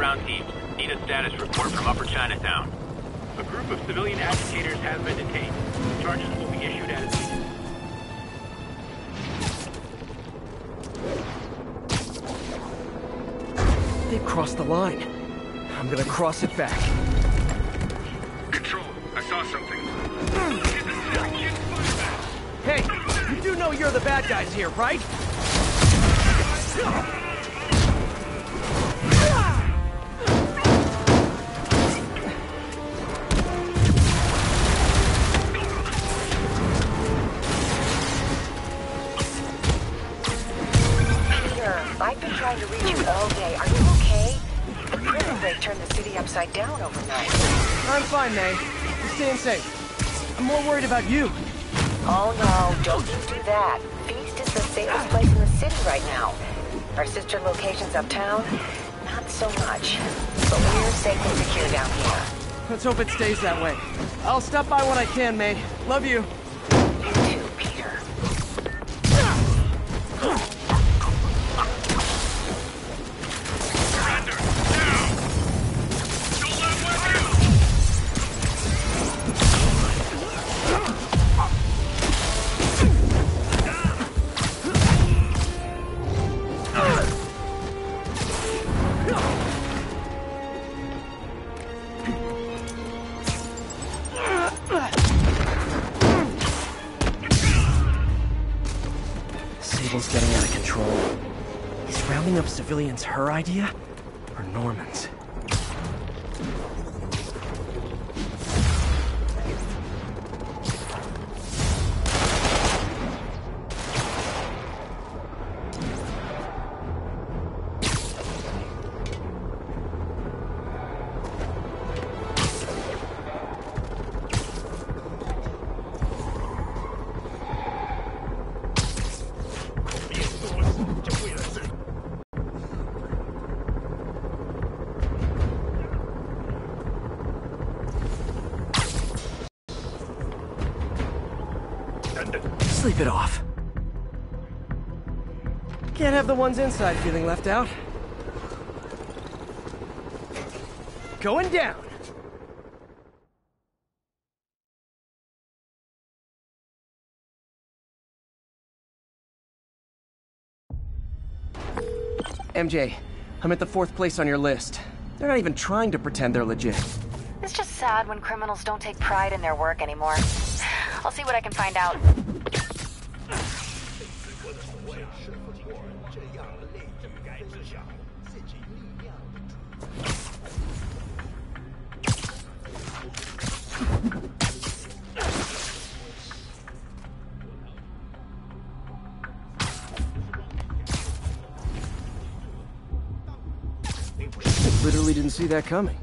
ground teams. Need a status report from Upper Chinatown. A group of civilian agitators has been detained. Charges will be issued as needed. They've crossed the line. I'm gonna cross it back. Control, I saw something. Hey, you do know you're the bad guys here, right? I've been trying to reach you all day. Are you okay? The prison break turned the city upside down overnight. I'm fine, May. Just staying safe. I'm more worried about you. Oh no, don't you do that. Feast is the safest place in the city right now. Our sister locations uptown, not so much. But we're safe and secure down here. Let's hope it stays that way. I'll stop by when I can, May. Love you. You too, Peter. Sable's getting out of control. Is rounding up civilians her idea? Or Norman's? Sleep it off. Can't have the ones inside feeling left out. Going down. MJ, I'm at the 4th place on your list. They're not even trying to pretend they're legit. It's just sad when criminals don't take pride in their work anymore. I'll see what I can find out. Literally didn't see that coming.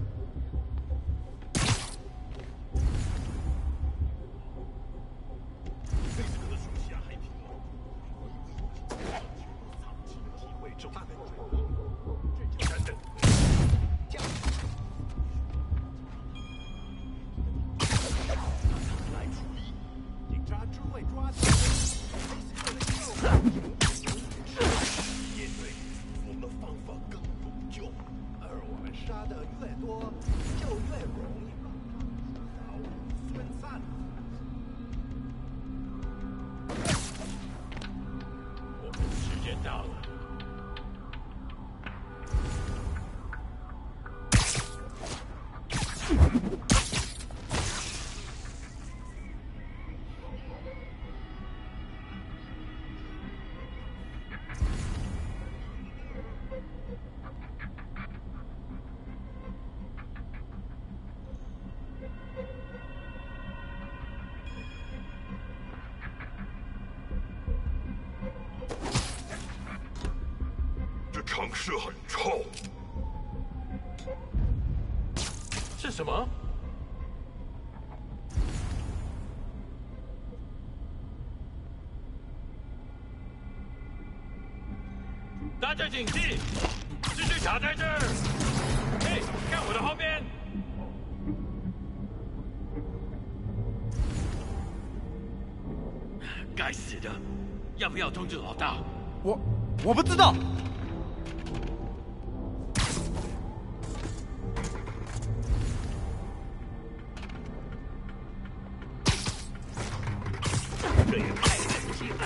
这也太人性了，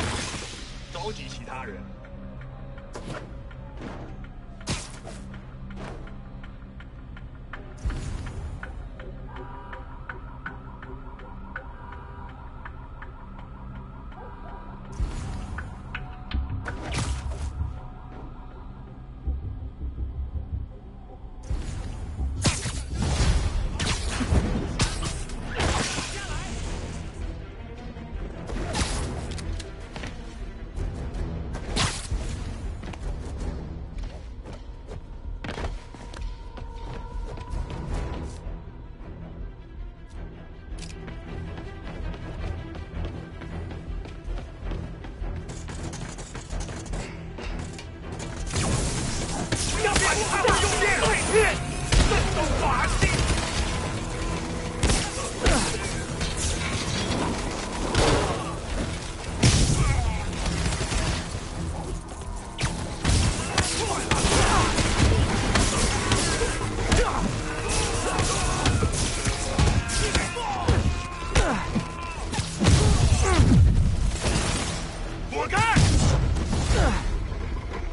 召集其他人。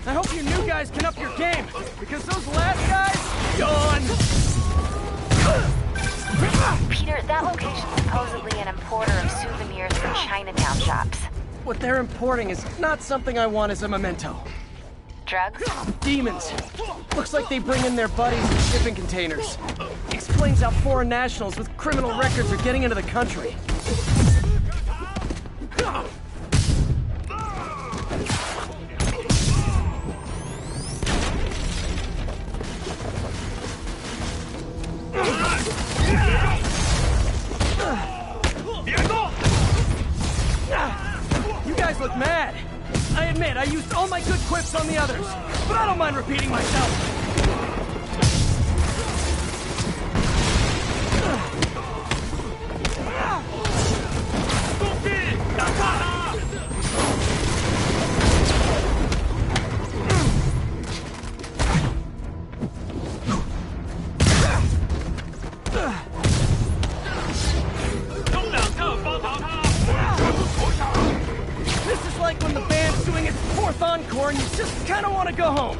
I hope you new guys can up your game, because those last guys, gone! Peter, that location's supposedly an importer of souvenirs from Chinatown shops. What they're importing is not something I want as a memento. Drugs? Demons. Looks like they bring in their buddies in shipping containers. Explains how foreign nationals with criminal records are getting into the country. You guys look mad. I admit, I used all my good quips on the others, but I don't mind repeating myself. This is like when the band's doing its fourth encore and you just kind of want to go home.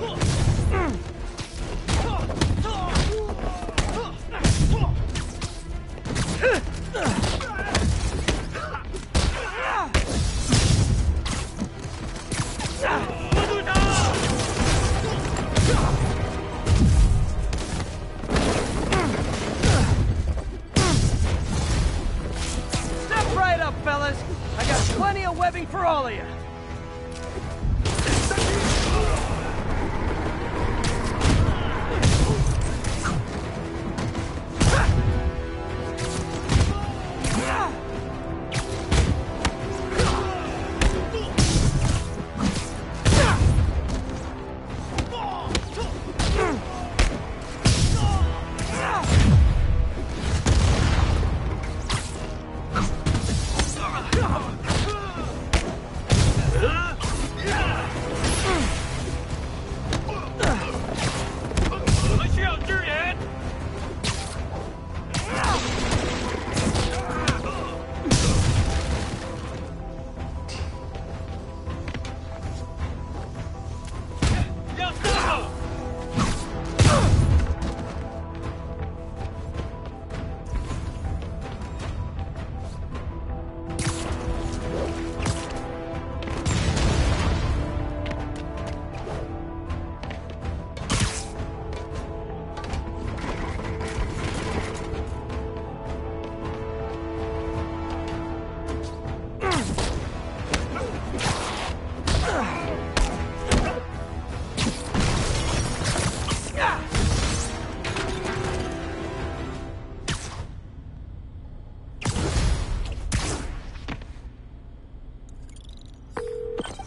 Step right up, fellas. I got plenty of webbing for all of you.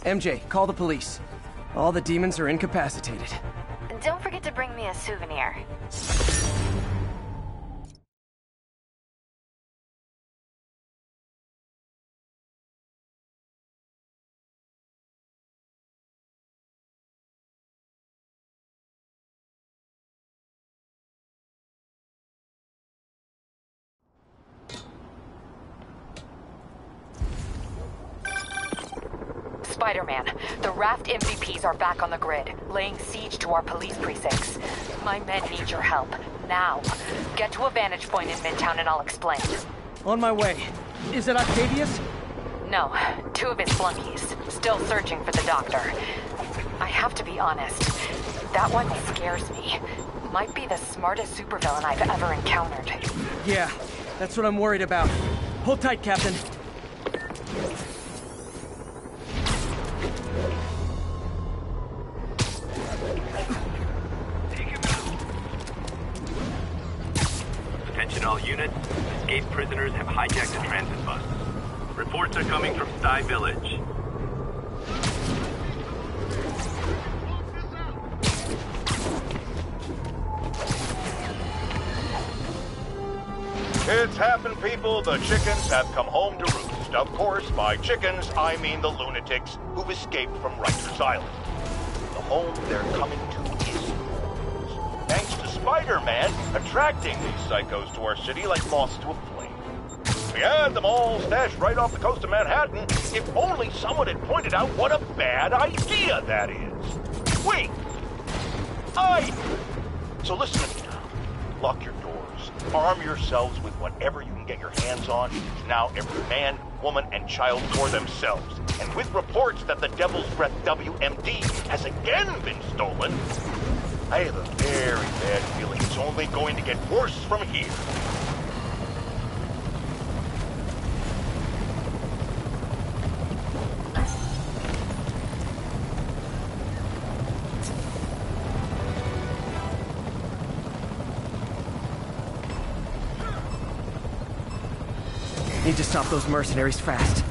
MJ, call the police. All the demons are incapacitated. Don't forget to bring me a souvenir. Spider-Man, the Raft MVPs are back on the grid, laying siege to our police precincts. My men need your help, now. Get to a vantage point in Midtown and I'll explain. On my way. Is it Octavius? No, 2 of his flunkies, still searching for the doctor. I have to be honest, that one scares me. Might be the smartest supervillain I've ever encountered. Yeah, that's what I'm worried about. Hold tight, Captain. Attention all units. Escaped prisoners have hijacked a transit bus. Reports are coming from Sty Village. It's happened, people. The chickens have come home to roost. Of course, by chickens, I mean the lunatics who've escaped from Rikers Island. The home they're coming to is yours. Thanks to Spider-Man attracting these psychos to our city like moths to a flame. We had them all stashed right off the coast of Manhattan, if only someone had pointed out what a bad idea that is. Wait! So listen to me now. Lock your doors. Arm yourselves with whatever you can get your hands on. Now every man, woman, and child for themselves. And with reports that the Devil's Breath WMD has again been stolen, I have a very bad feeling it's only going to get worse from here. Need to stop those mercenaries fast.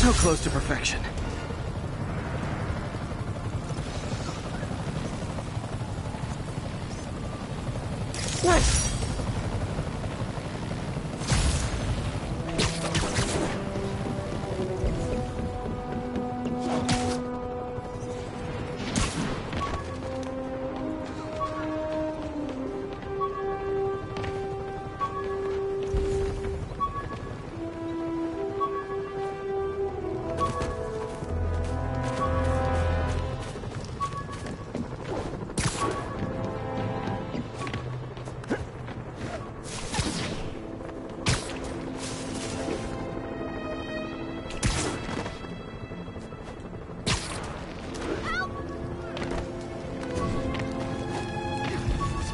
So close to perfection. Nice!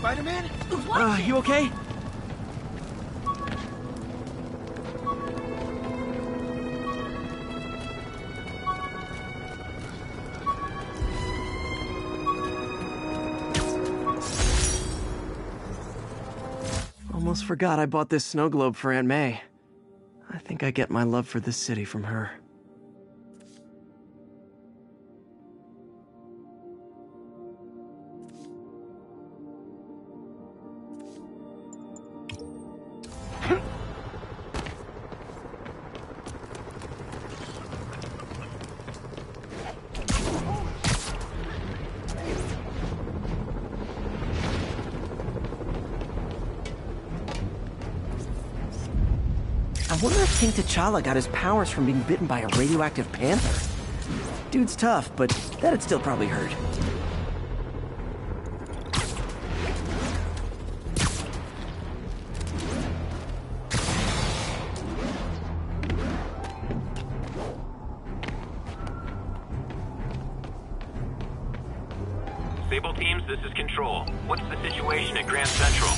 Spider-Man? You okay? Almost forgot I bought this snow globe for Aunt May. I think I get my love for this city from her. I wonder if King T'Challa got his powers from being bitten by a radioactive panther. Dude's tough, but that'd still probably hurt. Sable teams, this is Control. What's the situation at Grand Central?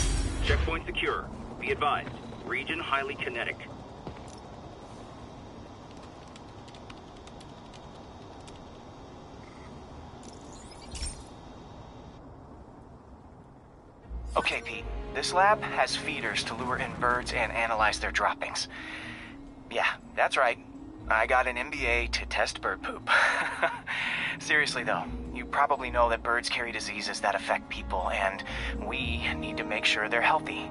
Checkpoint secure. Be advised. Region highly kinetic. Okay, Pete. This lab has feeders to lure in birds and analyze their droppings. Yeah, that's right. I got an MBA to test bird poop. Seriously though, you probably know that birds carry diseases that affect people, and we need to make sure they're healthy.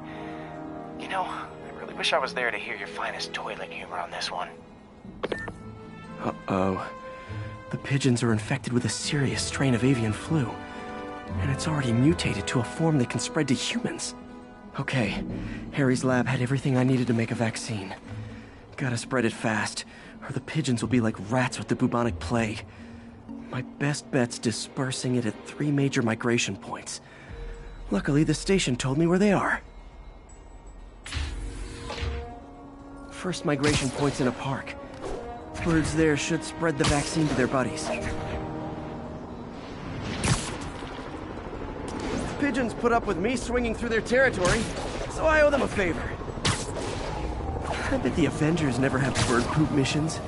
You know, I really wish I was there to hear your finest toilet humor on this one. Uh-oh. The pigeons are infected with a serious strain of avian flu. And it's already mutated to a form that can spread to humans. Okay, Harry's lab had everything I needed to make a vaccine. Gotta spread it fast, or the pigeons will be like rats with the bubonic plague. My best bet's dispersing it at 3 major migration points. Luckily, the station told me where they are. First migration point's in a park. Birds there should spread the vaccine to their buddies. Pigeons put up with me swinging through their territory, so I owe them a favor. I bet the Avengers never have bird poop missions.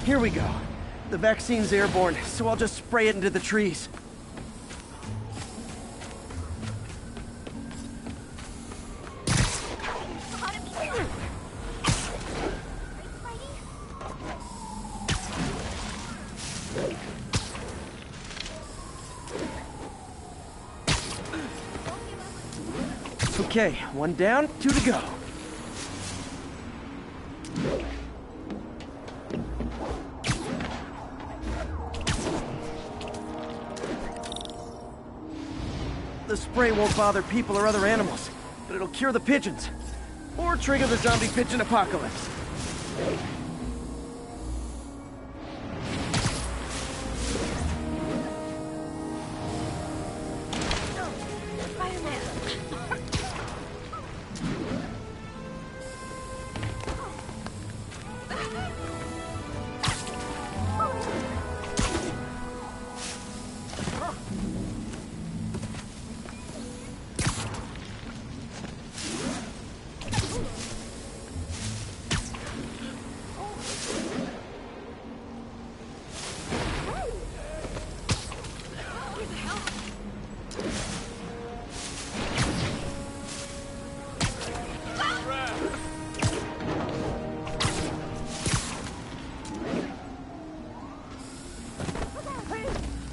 Here we go. The vaccine's airborne, so I'll just spray it into the trees. Okay, 1 down, 2 to go. The spray won't bother people or other animals, but it'll cure the pigeons. Or trigger the zombie pigeon apocalypse.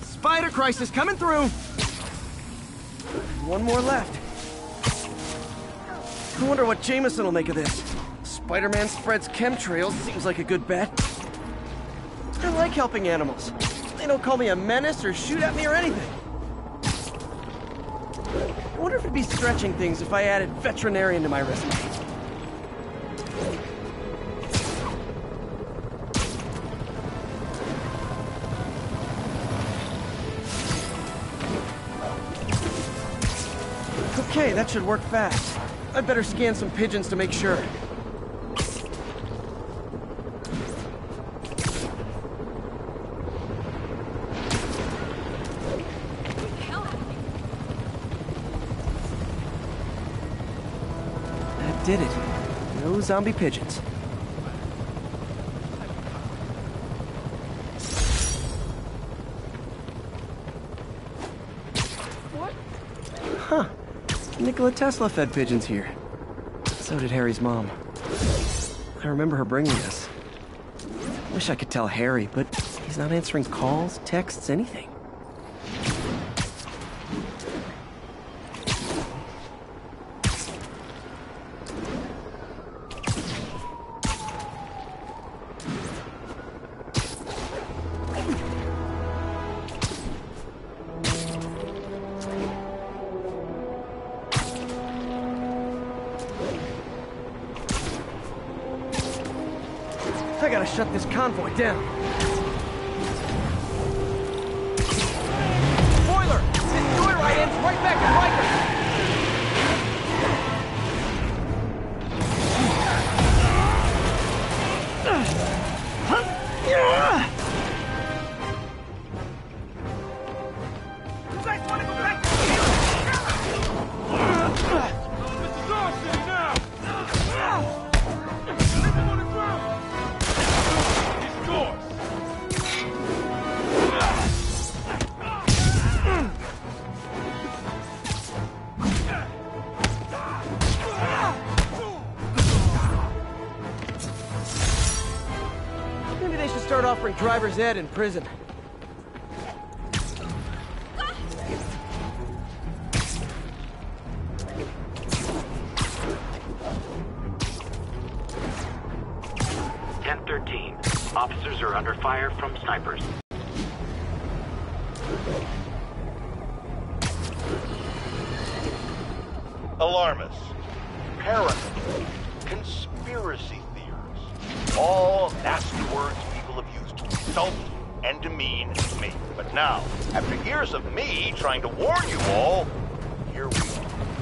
Spider crisis coming through. 1 more left. I wonder what Jameson will make of this. Spider-Man spreads chemtrails, seems like a good bet. I like helping animals. They don't call me a menace or shoot at me or anything. I wonder if it'd be stretching things if I added veterinarian to my resume. Okay, that should work fast. I'd better scan some pigeons to make sure. That did it. No zombie pigeons. What? Huh. Nikola Tesla fed pigeons here. So did Harry's mom. I remember her bringing this. Wish I could tell Harry, but he's not answering calls, texts, anything. I gotta shut this convoy down. Spoiler! This joyride ends right back at Rikers! You guys want to go back to the This is our city now! Leave him on the ground! It's yours! Maybe they should start offering driver's ed in prison. Officers are under fire from snipers. Alarmists, paranoid, conspiracy theories. All nasty words people have used to insult and demean me. But now, after years of me trying to warn you all, here we go.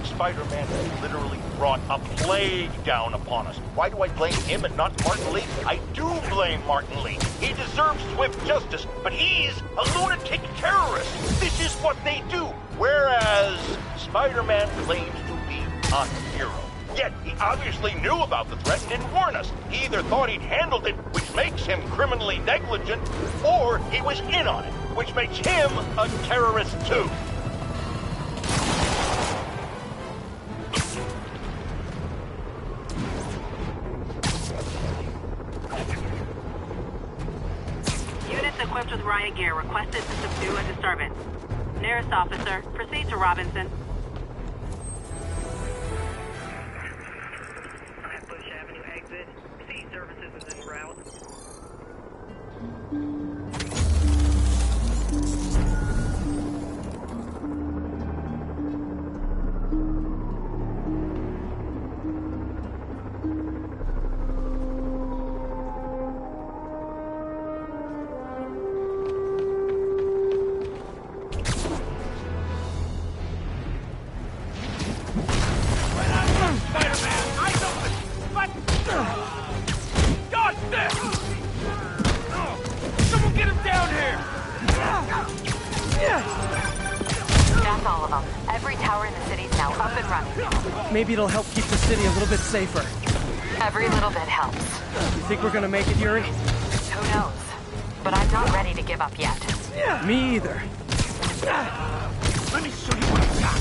Spider-Man has literally brought a plague down upon us. Why do I blame him and not Martin Lee? I do blame Martin Lee. He deserves swift justice, but he's a lunatic terrorist. This is what they do. Whereas Spider-Man claims to be a hero. Yet he obviously knew about the threat and didn't warn us. He either thought he'd handled it, which makes him criminally negligent, or he was in on it, which makes him a terrorist too. Units equipped with riot gear requested to subdue a disturbance. Nearest officer, proceed to Robinson. Bush Avenue exit. C services is en route. Maybe it'll help keep the city a little bit safer. Every little bit helps. You think we're gonna make it, Yuri? Who knows? But I'm not ready to give up yet. Me either. Let me show you what I got.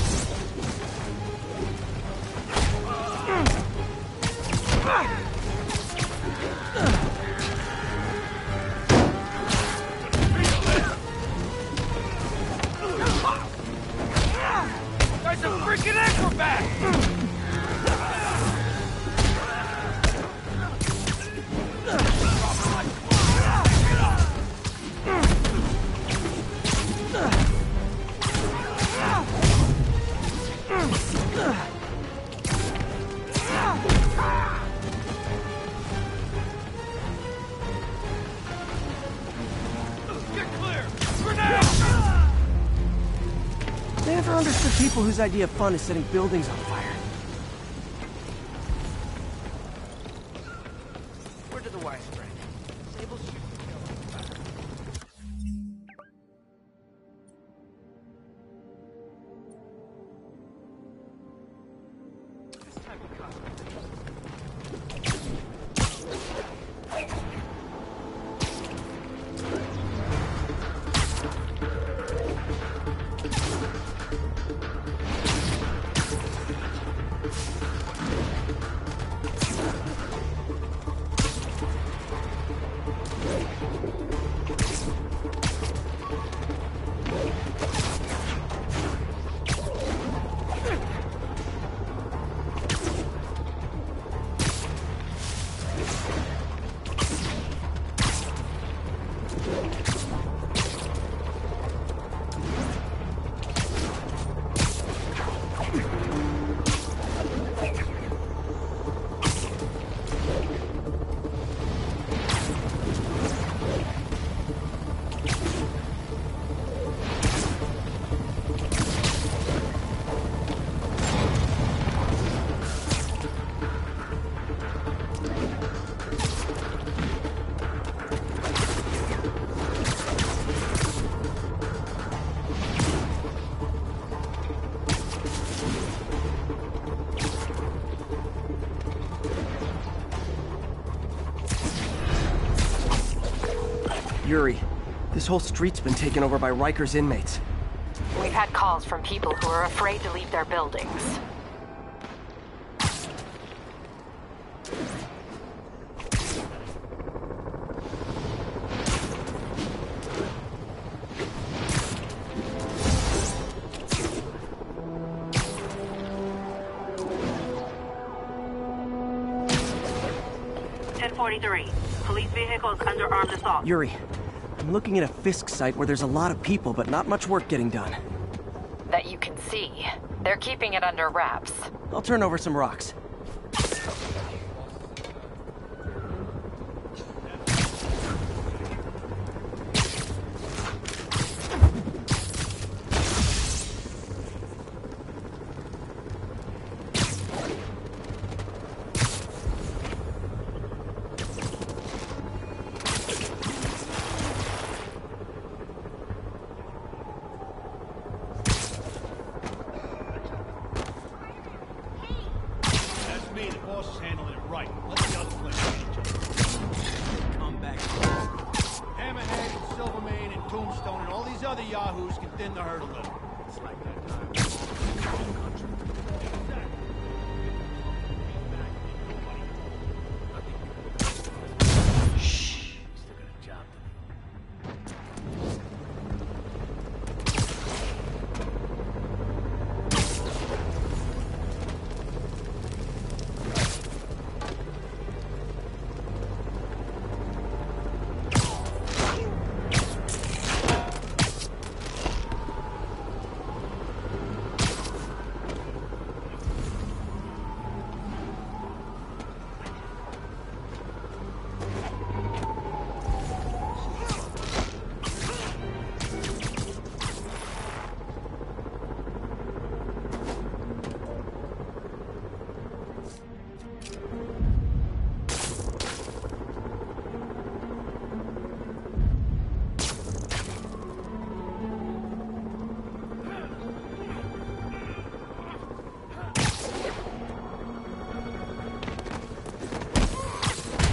Guy's a freaking acrobat! Get clear! Grenade! Never understood people whose idea of fun is setting buildings on fire. Where did the wire spread? Sable's shooting. It's time to cut. Yuri, this whole street's been taken over by Riker's inmates. We've had calls from people who are afraid to leave their buildings. Police vehicles under armed assault. Yuri, I'm looking at a Fisk site where there's a lot of people, but not much work getting done. That you can see. They're keeping it under wraps. I'll turn over some rocks.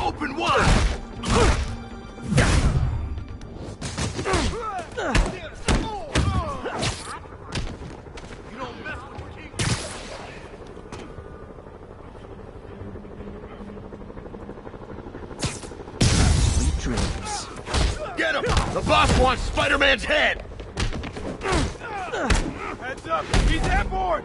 Open wide! Sweet dreams. Get him! The boss wants Spider-Man's head! Heads up! He's airborne!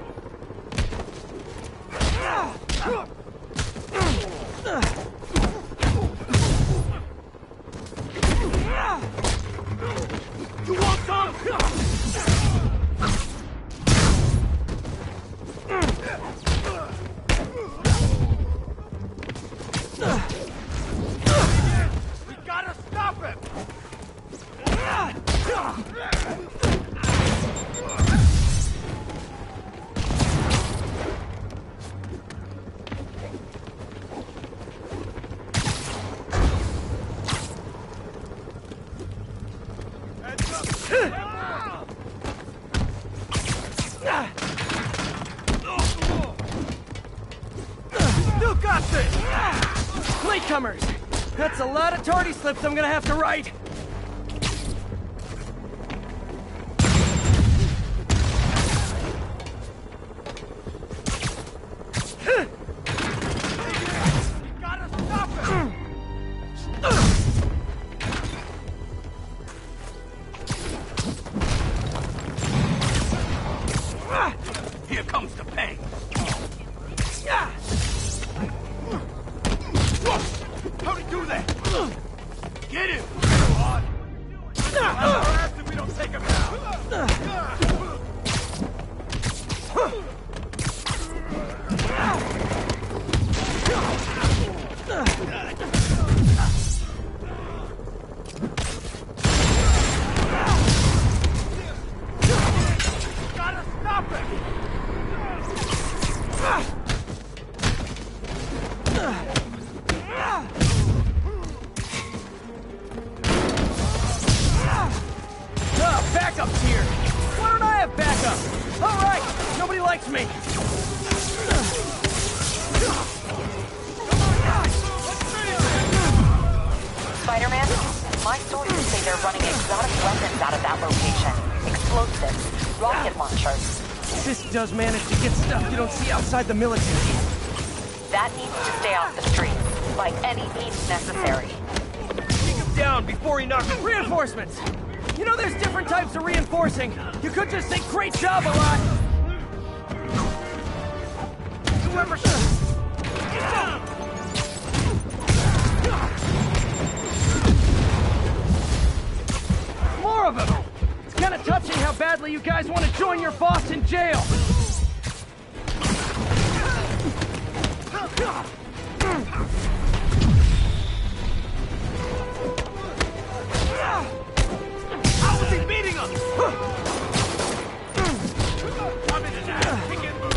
You want some? latecomers! That's a lot of tardy slips I'm gonna have to write! Here comes the pain. How'd he do that? Get him! If we don't take him out. Gotta stop it! Backup's here! Why don't I have backup? Alright! Nobody likes me! Spider-Man, my sources say they're running exotic weapons out of that location. Explosives, rocket launchers. This does manage to get stuff you don't see outside the military. That needs to stay off the streets, by any means necessary. Take him down before he knocks... Reinforcements! You know there's different types of reinforcing. You could just say, great job a lot. Whoever... Get down! More of them! It's kind of touching how badly you guys want to join your boss in jail. How is he beating us? I'm in an ass. He can move.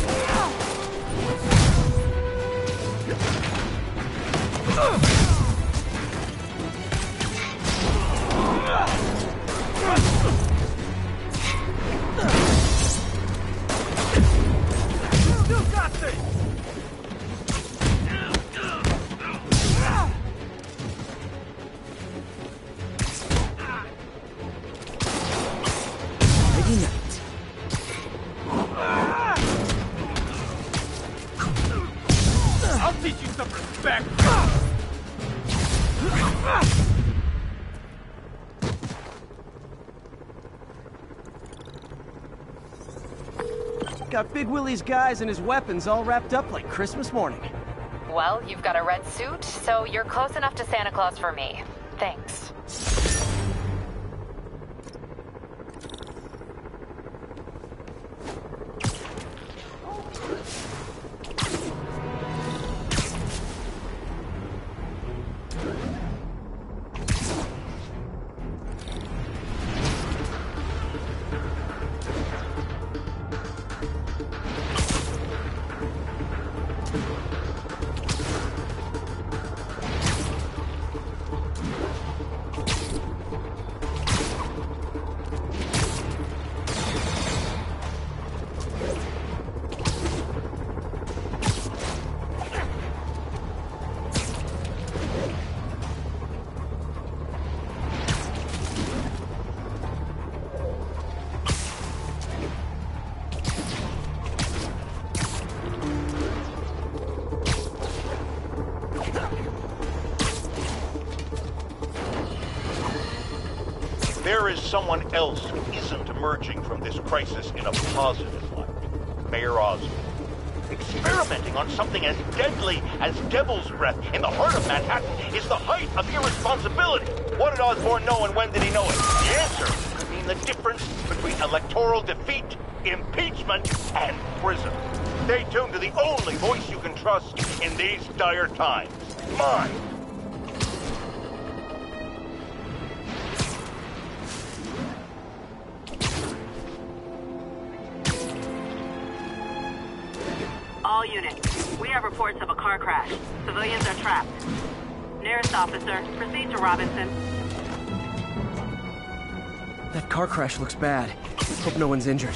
You got this. Maybe not. I'll teach you some respect. Got Big Willie's guys and his weapons all wrapped up like Christmas morning. Well, you've got a red suit, so you're close enough to Santa Claus for me. Thanks. There is someone else who isn't emerging from this crisis in a positive light. Mayor Osborn. Experimenting on something as deadly as Devil's Breath in the heart of Manhattan is the height of irresponsibility. What did Osborn know and when did he know it? The answer could mean the difference between electoral defeat, impeachment, and prison. Stay tuned to the only voice you can trust in these dire times. Mine. All units, we have reports of a car crash. Civilians are trapped. Nearest officer, proceed to Robinson. That car crash looks bad. Hope no one's injured.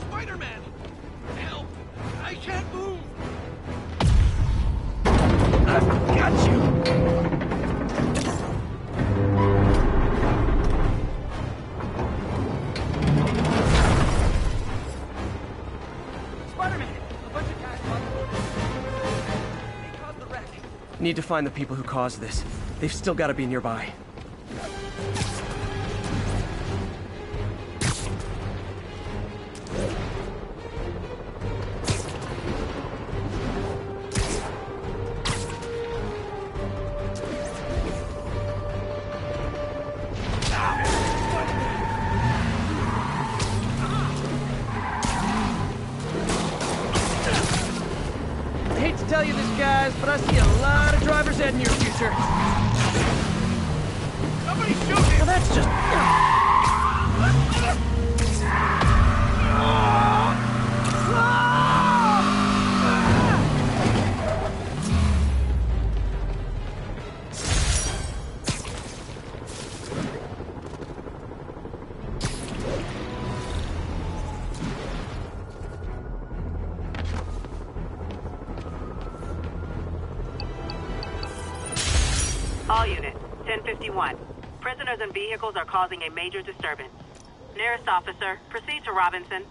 Spider-Man! Help! I can't move! Got you! Spider-Man! A bunch of guys they caused the wreck. Need to find the people who caused this. They've still got to be nearby. I hate to tell you this, guys, but I see a lot of driver's ed in your future. Somebody shoot him! Well, that's just... All units, 1051. Prisoners and vehicles are causing a major disturbance. Nearest officer, proceed to Robinson.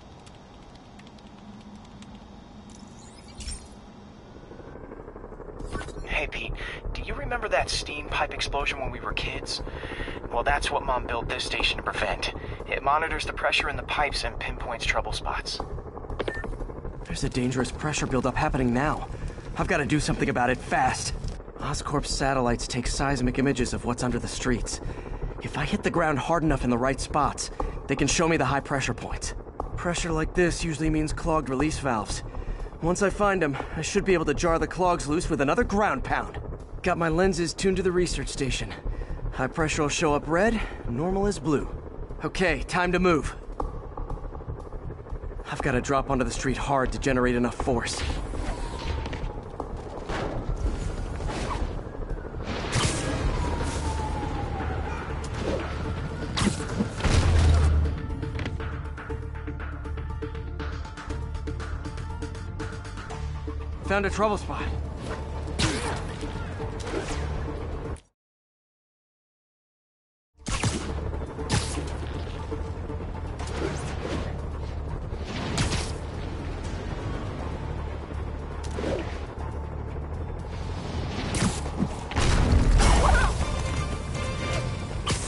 Hey, Pete, do you remember that steam pipe explosion when we were kids? Well, that's what Mom built this station to prevent. It monitors the pressure in the pipes and pinpoints trouble spots. There's a dangerous pressure buildup happening now. I've got to do something about it fast. Oscorp's satellites take seismic images of what's under the streets. If I hit the ground hard enough in the right spots, they can show me the high pressure points. Pressure like this usually means clogged release valves. Once I find them, I should be able to jar the clogs loose with another ground pound. Got my lenses tuned to the research station. High pressure will show up red, normal is blue. Okay, time to move. I've got to drop onto the street hard to generate enough force. Found a trouble spot.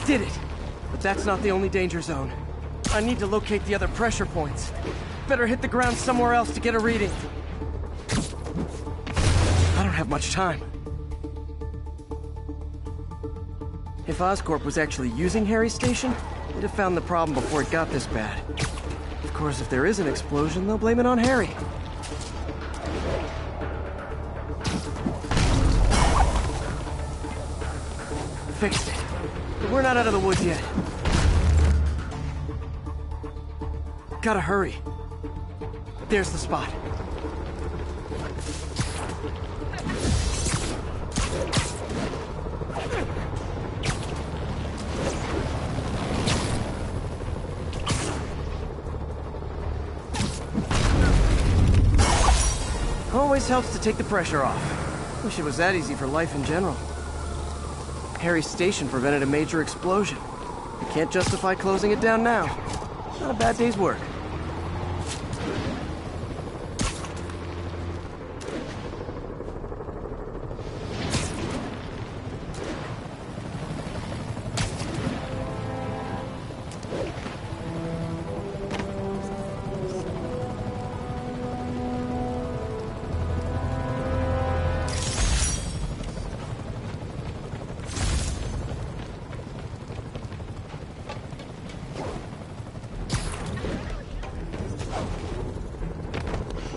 Did it! But that's not the only danger zone. I need to locate the other pressure points. Better hit the ground somewhere else to get a reading. I don't have much time. If Oscorp was actually using Harry's station, they'd have found the problem before it got this bad. Of course, if there is an explosion, they'll blame it on Harry. Fixed it. But we're not out of the woods yet. Gotta hurry. There's the spot. Always helps to take the pressure off. Wish it was that easy for life in general. Harry's station prevented a major explosion. I can't justify closing it down now. Not a bad day's work.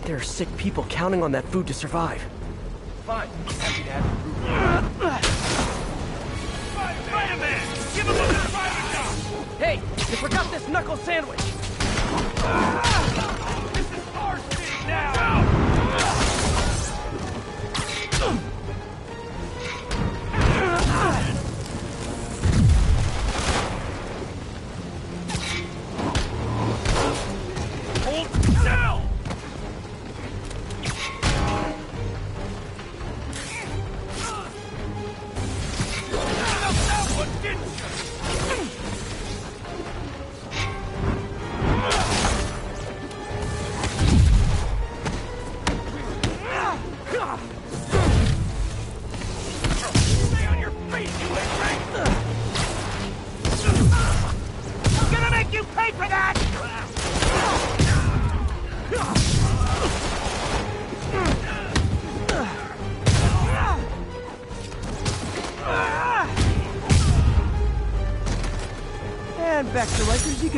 There are sick people counting on that food to survive. Fine. Happy to have you. Spider-Man! Give him a private job! Hey, you forgot this knuckle sandwich! This is our city now! Hold still!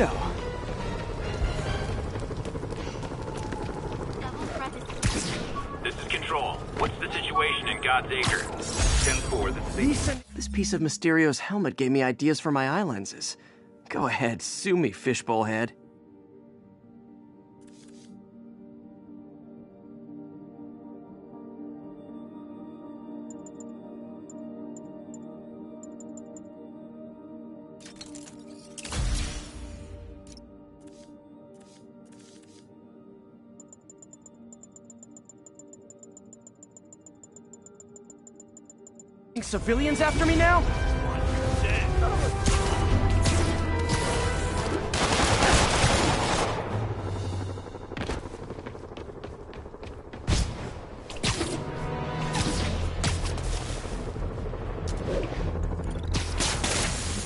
go. This is Control. What's the situation in God's Acre? 10-4, This piece of Mysterio's helmet gave me ideas for my eye lenses. Go ahead, sue me, fishbowl head. Civilians after me now?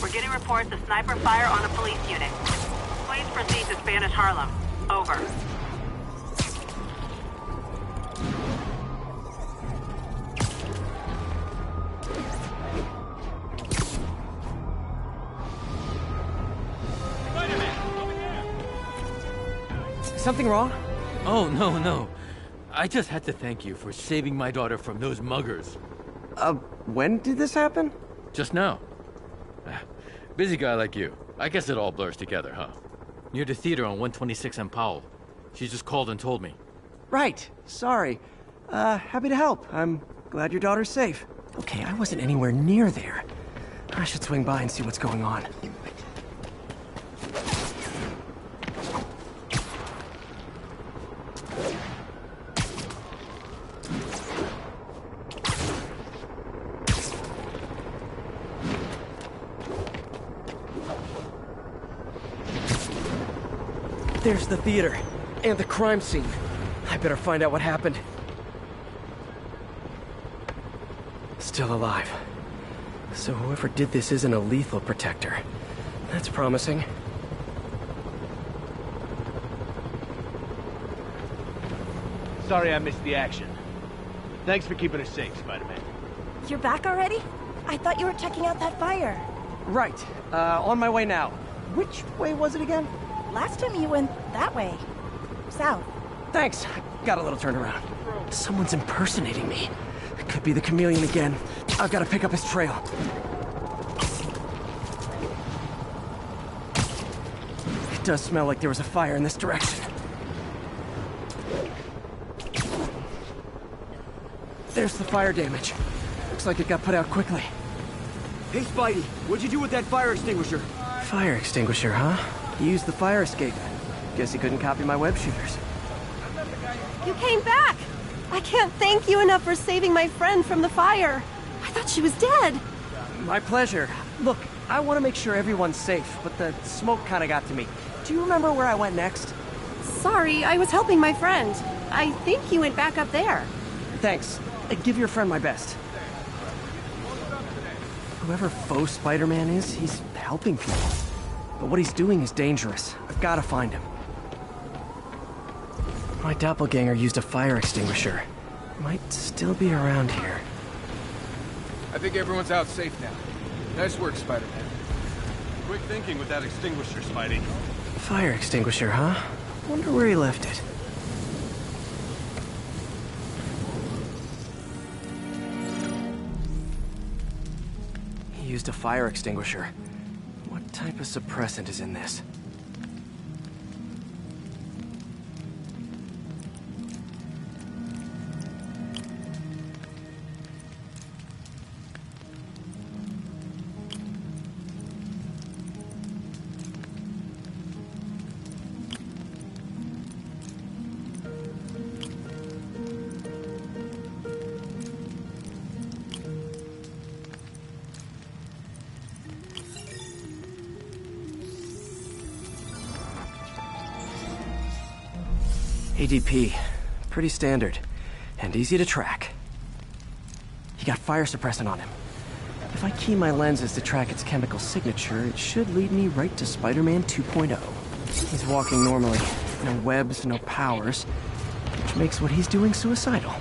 We're getting reports of sniper fire on a police unit. Please proceed to Spanish Harlem. Over. Something wrong? Oh, no. I just had to thank you for saving my daughter from those muggers. When did this happen? Just now. Busy guy like you. I guess it all blurs together, huh? Near the theater on 126 and Powell. She just called and told me. Right. Sorry. Happy to help. I'm glad your daughter's safe. Okay, I wasn't anywhere near there. I should swing by and see what's going on. There's the theater, and the crime scene. I better find out what happened. Still alive. So whoever did this isn't a lethal protector. That's promising. Sorry I missed the action. Thanks for keeping us safe, Spider-Man. You're back already? I thought you were checking out that fire. Right. On my way now. Which way was it again? Last time you went that way. South. Thanks. Got a little turnaround. Someone's impersonating me. It could be the chameleon again. I've got to pick up his trail. It does smell like there was a fire in this direction. There's the fire damage. Looks like it got put out quickly. Hey, Spidey, what'd you do with that fire extinguisher? Fire extinguisher, huh? He used the fire escape. Guess he couldn't copy my web shooters. You came back! I can't thank you enough for saving my friend from the fire. I thought she was dead. My pleasure. Look, I want to make sure everyone's safe, but the smoke kind of got to me. Do you remember where I went next? Sorry, I was helping my friend. I think you went back up there. Thanks. Give your friend my best. Whoever faux Spider-Man is, he's helping people. But what he's doing is dangerous. I've got to find him. My doppelganger used a fire extinguisher. Might still be around here. I think everyone's out safe now. Nice work, Spider-Man. Quick thinking with that extinguisher, Spidey. Fire extinguisher, huh? Wonder where he left it. He used a fire extinguisher. What type of suppressant is in this? ADP. Pretty standard. And easy to track. He got fire suppressant on him. If I key my lenses to track its chemical signature, it should lead me right to Spider-Man 2.0. He's walking normally. No webs, no powers. Which makes what he's doing suicidal.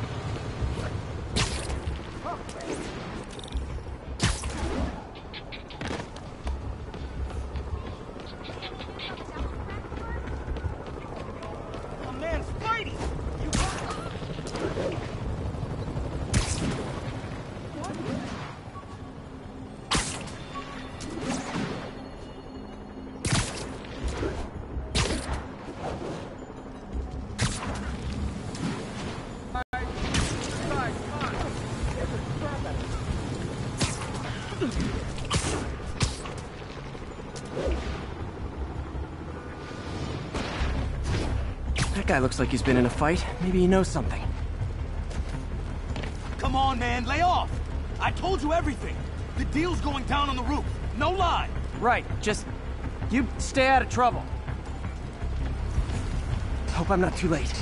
That guy looks like he's been in a fight. Maybe he knows something. Come on, man, lay off! I told you everything. The deal's going down on the roof. No lie. Right, just... you stay out of trouble. Hope I'm not too late.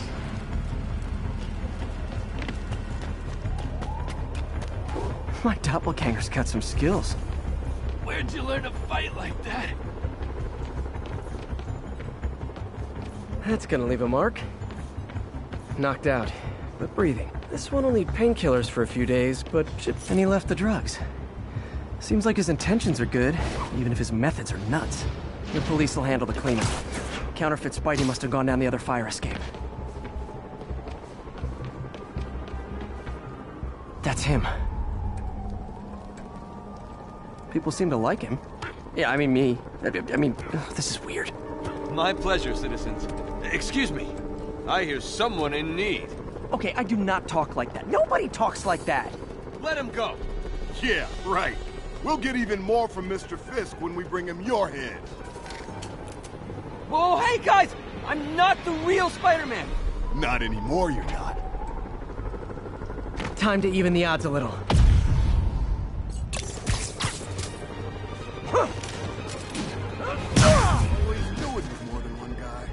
My doppelganger's got some skills. Where'd you learn to fight like that? That's gonna leave a mark. Knocked out, but breathing. This one will need painkillers for a few days, but and he left the drugs. Seems like his intentions are good, even if his methods are nuts. The police will handle the cleanup. Counterfeit Spidey must have gone down the other fire escape. That's him. People seem to like him. Yeah, I mean me. I mean, this is weird. My pleasure, citizens. Excuse me. I hear someone in need. Okay, I do not talk like that. Nobody talks like that. Let him go. Yeah, right. We'll get even more from Mr. Fisk when we bring him your head. Whoa, hey guys! I'm not the real Spider-Man! Not anymore, you're not. Time to even the odds a little. Always knew it was more than one guy.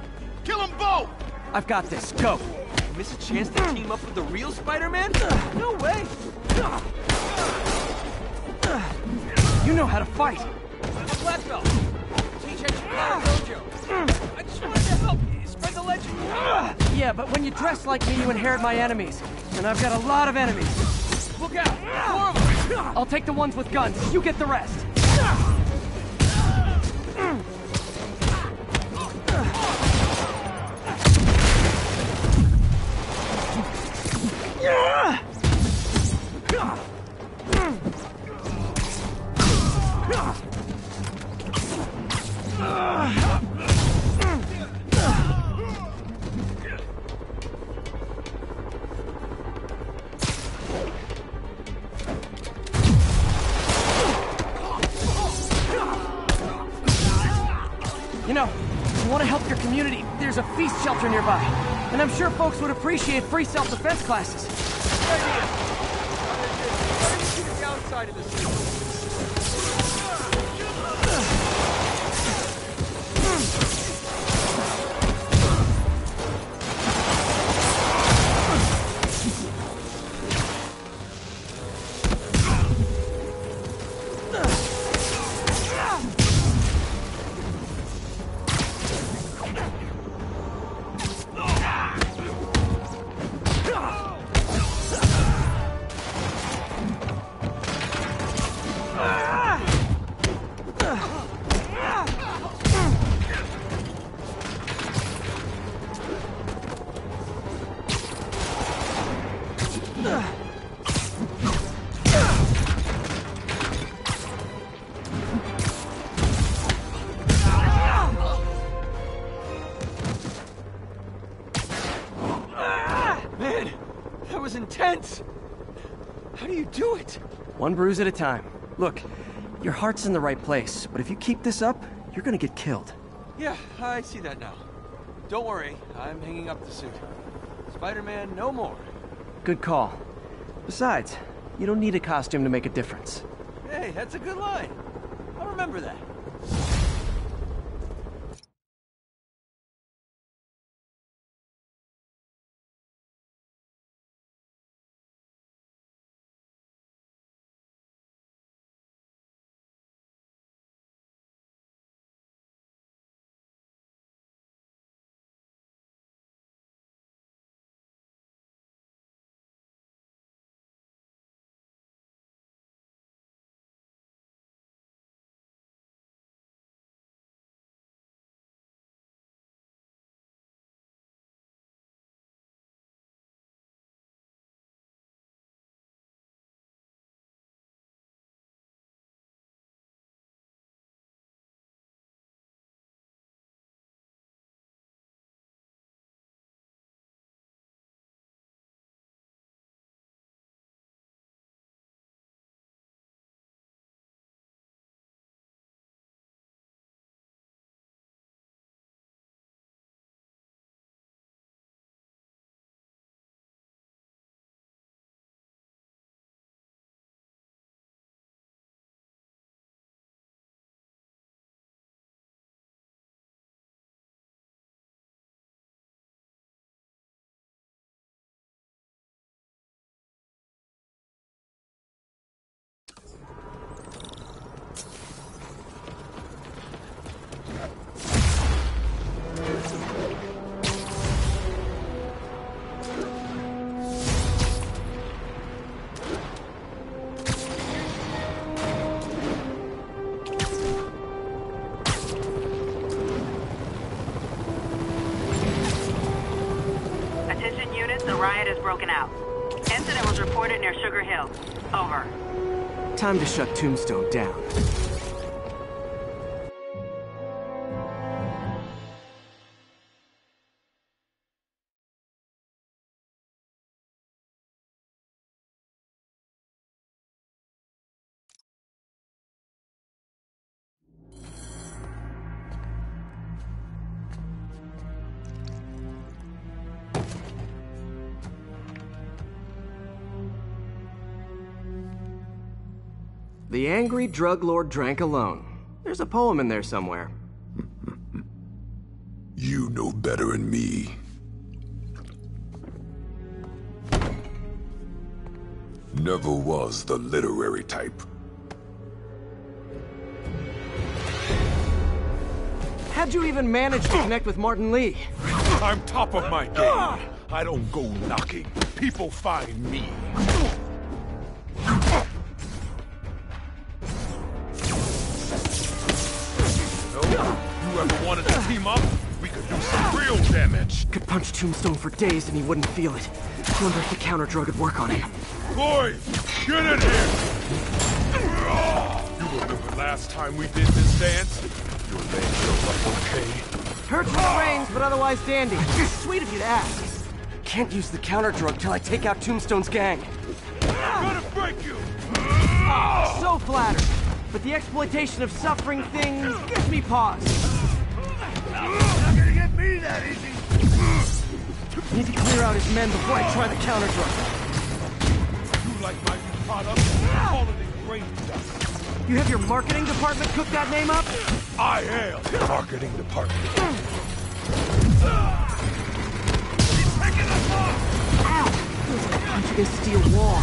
Kill them both! I've got this. Go. Miss a chance to team up with the real Spider-Man? No way! You know how to fight. I'm a black belt. Teach at Chicago Dojo. I just wanted to help you spread the legend. Yeah, but when you dress like me, you inherit my enemies. And I've got a lot of enemies. Look out! 4 of them! I'll take the ones with guns. You get the rest. You know, you want to help your community, there's a feast shelter nearby. And I'm sure folks would appreciate free self-defense classes. Good idea. Why don't you see the downside of this? Man, that was intense! How do you do it? One bruise at a time. Look, your heart's in the right place, but if you keep this up, you're gonna get killed. Yeah, I see that now. Don't worry, I'm hanging up the suit. Spider-Man no more. Good call. Besides, you don't need a costume to make a difference. Hey, that's a good line. I'll remember that. riot has broken out. Incident was reported near Sugar Hill. Over. Time to shut Tombstone down. The angry drug lord drank alone. There's a poem in there somewhere. You know better than me. Never was the literary type. How'd you even manage to connect with Martin Lee? I'm top of my game. I don't go knocking. People find me. You ever wanted to team up? We could do some real damage. Could punch Tombstone for days and he wouldn't feel it. Wonder if the counter drug would work on him. Boys, get in here! You remember last time we did this dance? Your legs held up okay? Hurts with the reins, but otherwise dandy. Sweet of you to ask. Can't use the counter drug till I take out Tombstone's gang. I'm gonna break you! So flattered. But the exploitation of suffering things gives me pause. Not gonna get me that easy! Need to clear out his men before I try the counter drug. You like my new product? Call it brain dust. You have your marketing department cook that name up? I am the marketing department. He's picking us off! Ow! Feels like punching a steel wall.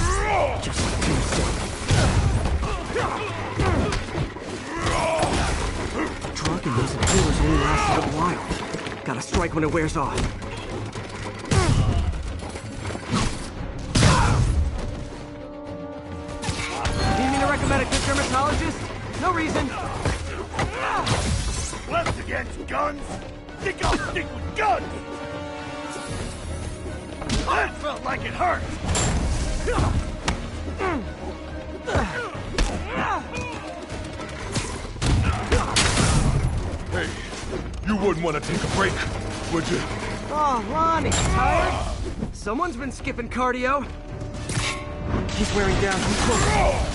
Just like Tombstone. Drug and those inhalers only last a little while. Gotta strike when it wears off. Need me to recommend a good dermatologist? No reason. Left against guns? Think I'll stick with guns! That felt like it hurt! Hey, you wouldn't want to take a break, would you? Oh, Lonnie, tired? Someone's been skipping cardio. He's wearing down. He's close.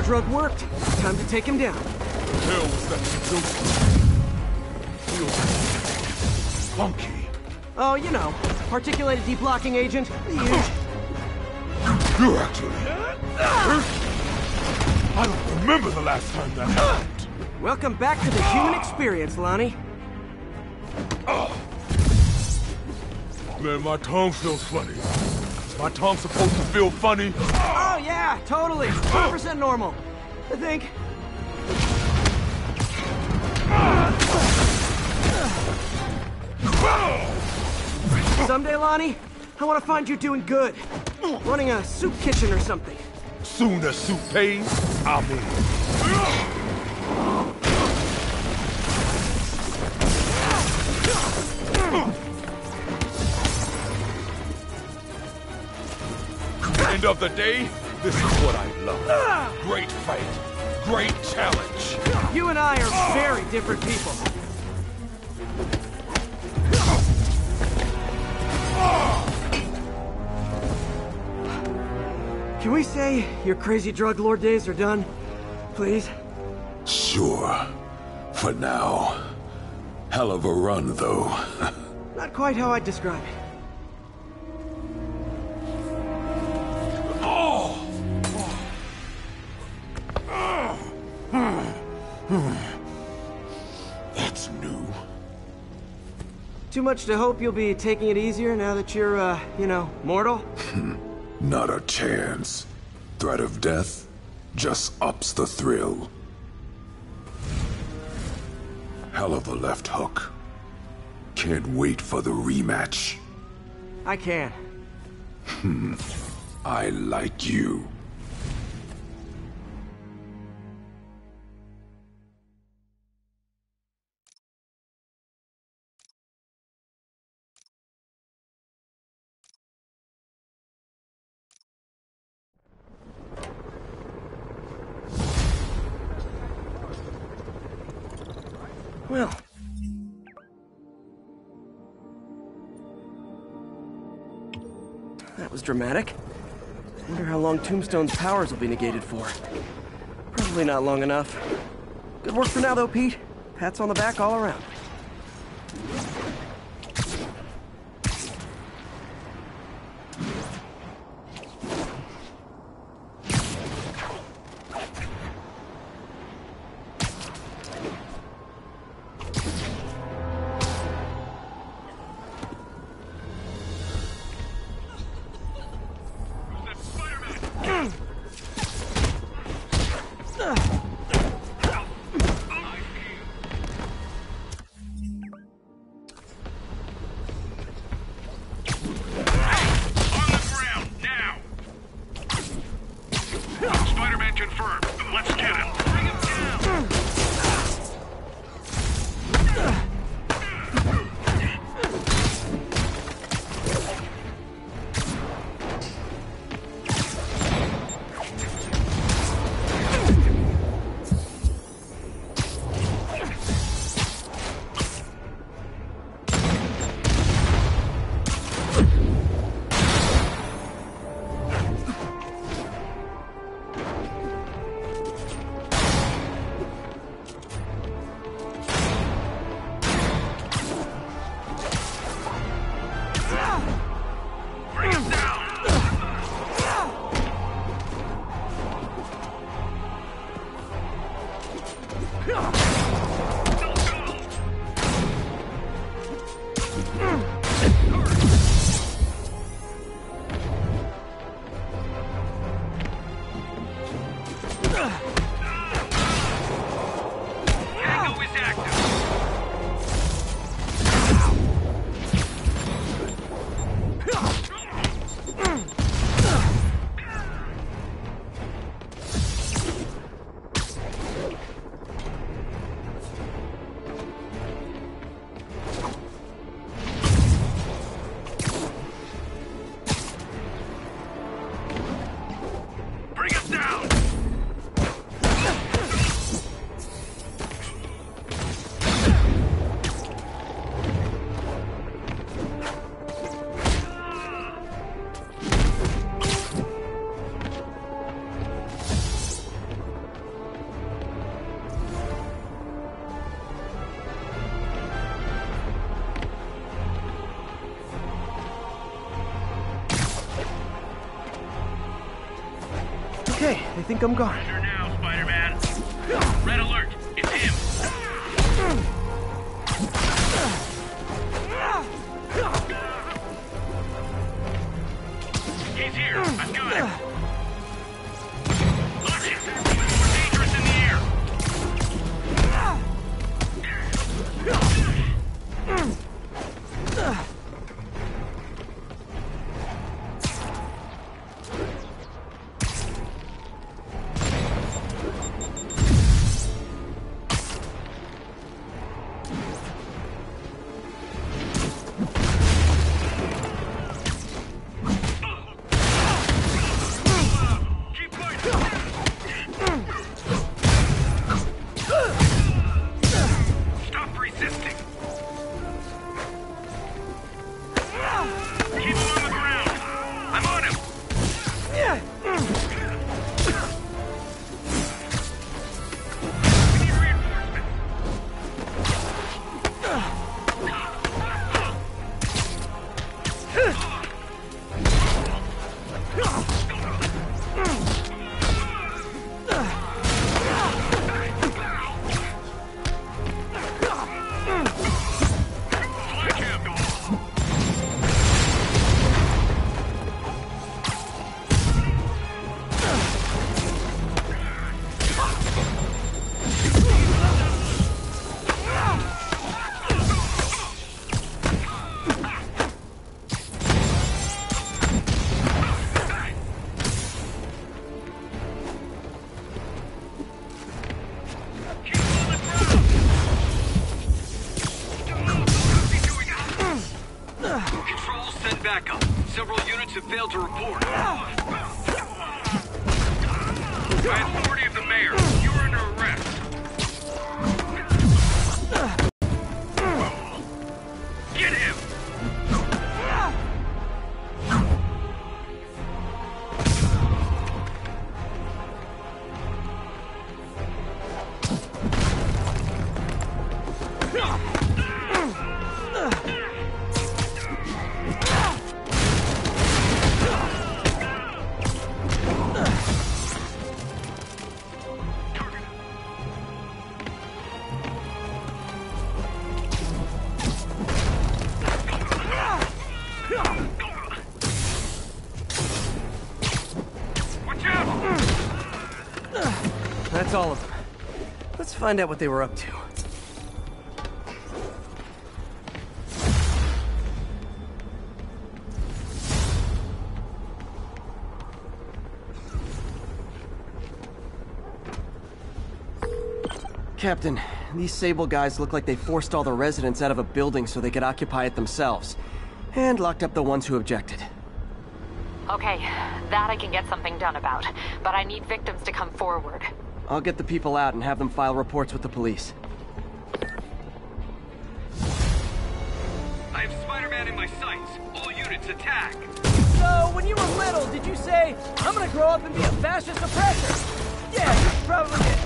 Drug worked. Time to take him down. The hell was that feels funky. Oh, you know, articulated deblocking agent. The usual. You're actually hurt? I don't remember the last time that happened. Welcome back to the human experience, Lonnie. Man, my tongue feels funny. Is my tongue supposed to feel funny? Oh, yeah, totally. 100% normal. I think. Someday, Lonnie, I want to find you doing good. Running a soup kitchen or something. soon as suit pays, I'm in. End of the day, this is what I love. Great fight. Great challenge. You and I are very different people. Can we say your crazy drug lord days are done? Please? Sure. For now. Hell of a run, though. Not quite how I'd describe it. That's new. Too much to hope you'll be taking it easier now that you're, mortal? Not a chance. Threat of death just ups the thrill. Hell of a left hook. Can't wait for the rematch. I can. I like you. Well. That was dramatic. Wonder how long Tombstone's powers will be negated for. Probably not long enough. Good work for now, though, Pete. Pats on the back all around. Okay, I think I'm gone. Here now, Spider-Man. Red alert. It's him. He's here. I've got him. Launch it. More dangerous in the air. have failed to report. I have authority of the mayor. You're under arrest. Get him! That's all of them. Let's find out what they were up to. Captain, these Sable guys look like they forced all the residents out of a building so they could occupy it themselves. And locked up the ones who objected. Okay, that I can get something done about. But I need victims to come forward. I'll get the people out and have them file reports with the police. I have Spider-Man in my sights. All units attack. So, when you were little, did you say, I'm gonna grow up and be a fascist oppressor? Yeah, you probably did.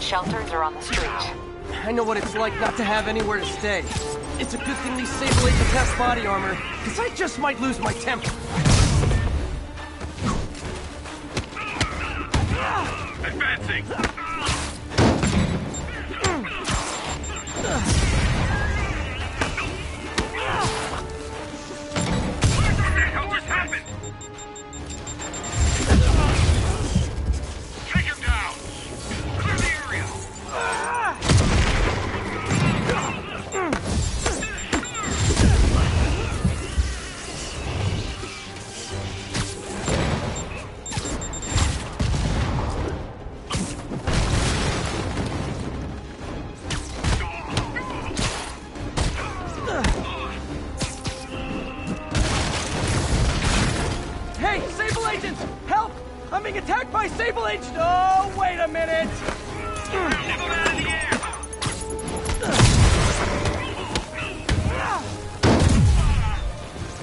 Shelters are on the street. I know what it's like not to have anywhere to stay. It's a good thing these Sable agents have body armor, because I just might lose my temper. Advancing! What the hell just happened? Take him down! Clear the area! Agents! Help! I'm being attacked by Sable Agents! Oh, wait a minute!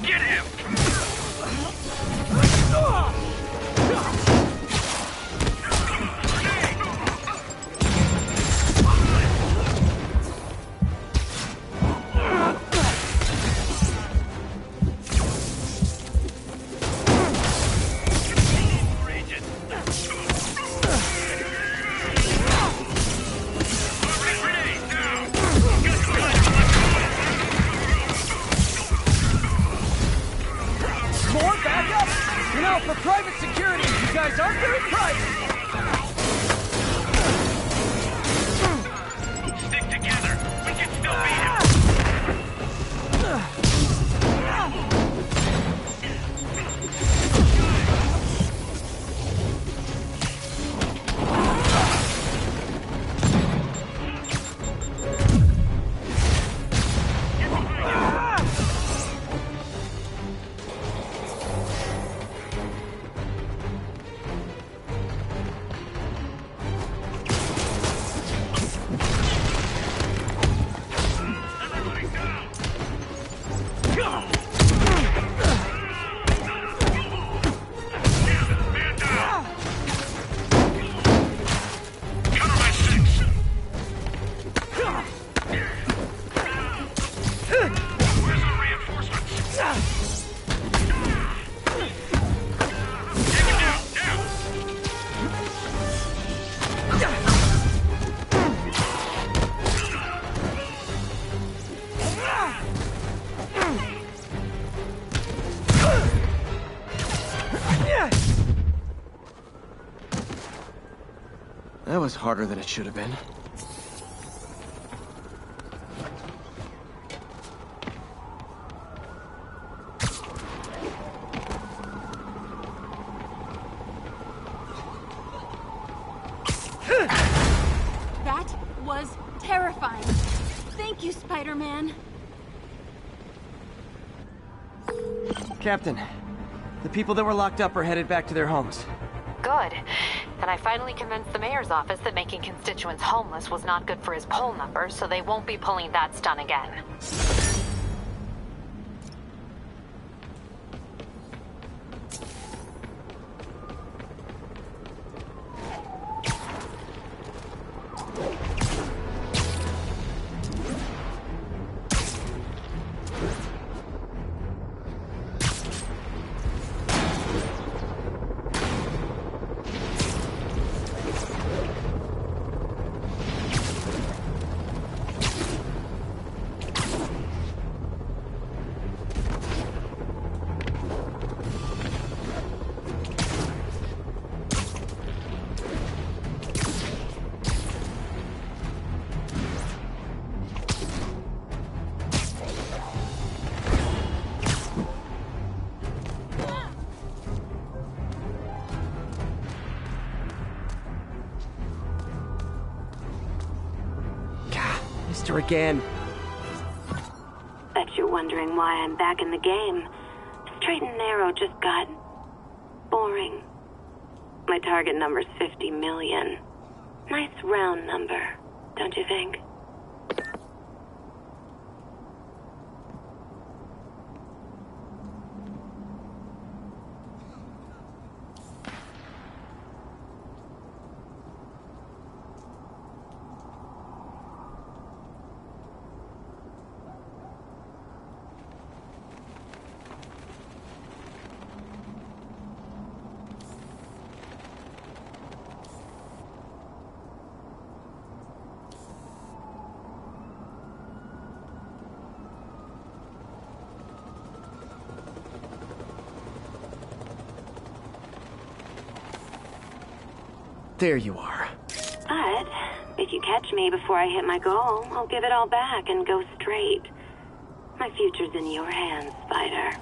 Get him! More backup? You know, for private security, you guys aren't very private. Stick together. We can still beat him. That was harder than it should have been. That was terrifying. Thank you, Spider-Man. Captain, the people that were locked up are headed back to their homes. Good. Then I finally convinced the mayor's office that making constituents homeless was not good for his poll numbers, so they won't be pulling that stunt again. Mister again. Bet you're wondering why I'm back in the game. Straight and narrow just got boring. My target number's 50 million. Nice round number, don't you think? There you are. But if you catch me before I hit my goal, I'll give it all back and go straight. My future's in your hands, Spider.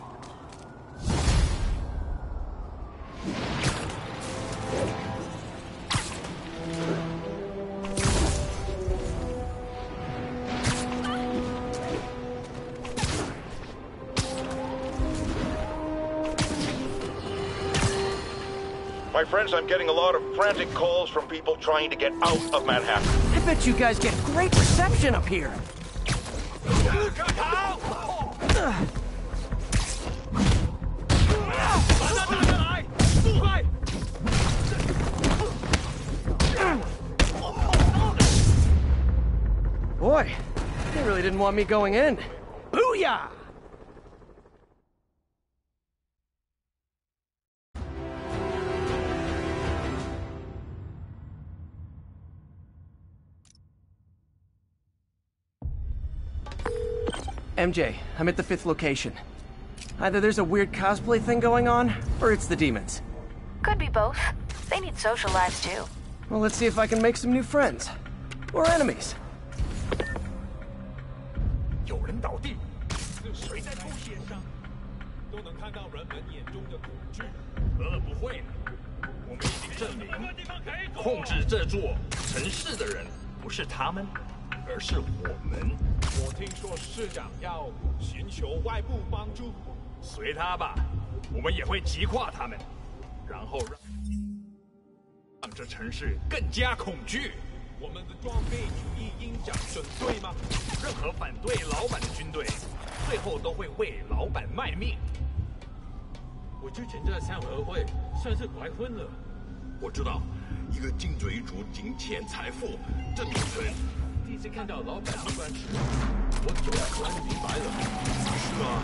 My friends, I'm getting a lot of frantic calls from people trying to get out of Manhattan. I bet you guys get great reception up here. Boy, they really didn't want me going in. Booyah! MJ, I'm at the 5th location. Either there's a weird cosplay thing going on, or it's the demons. Could be both. They need social lives too. Well, let's see if I can make some new friends. Or enemies. 有人倒地，谁在抽血上，都能看到人们眼中的恐惧。不会的，我们已经证明，控制这座城市的人不是他们，而是我们。我听说市长要寻求外部帮助，随他吧，我们也会击垮他们，然后让这城市更加恐惧。我们的装备主义应讲准对吗？任何反对老板的军队，最后都会为老板卖命。我之前在三合会算是怀婚了。我知道，一个金嘴主金钱财富这名称。第一次看到老板机关时，我就突然明白了。是啊，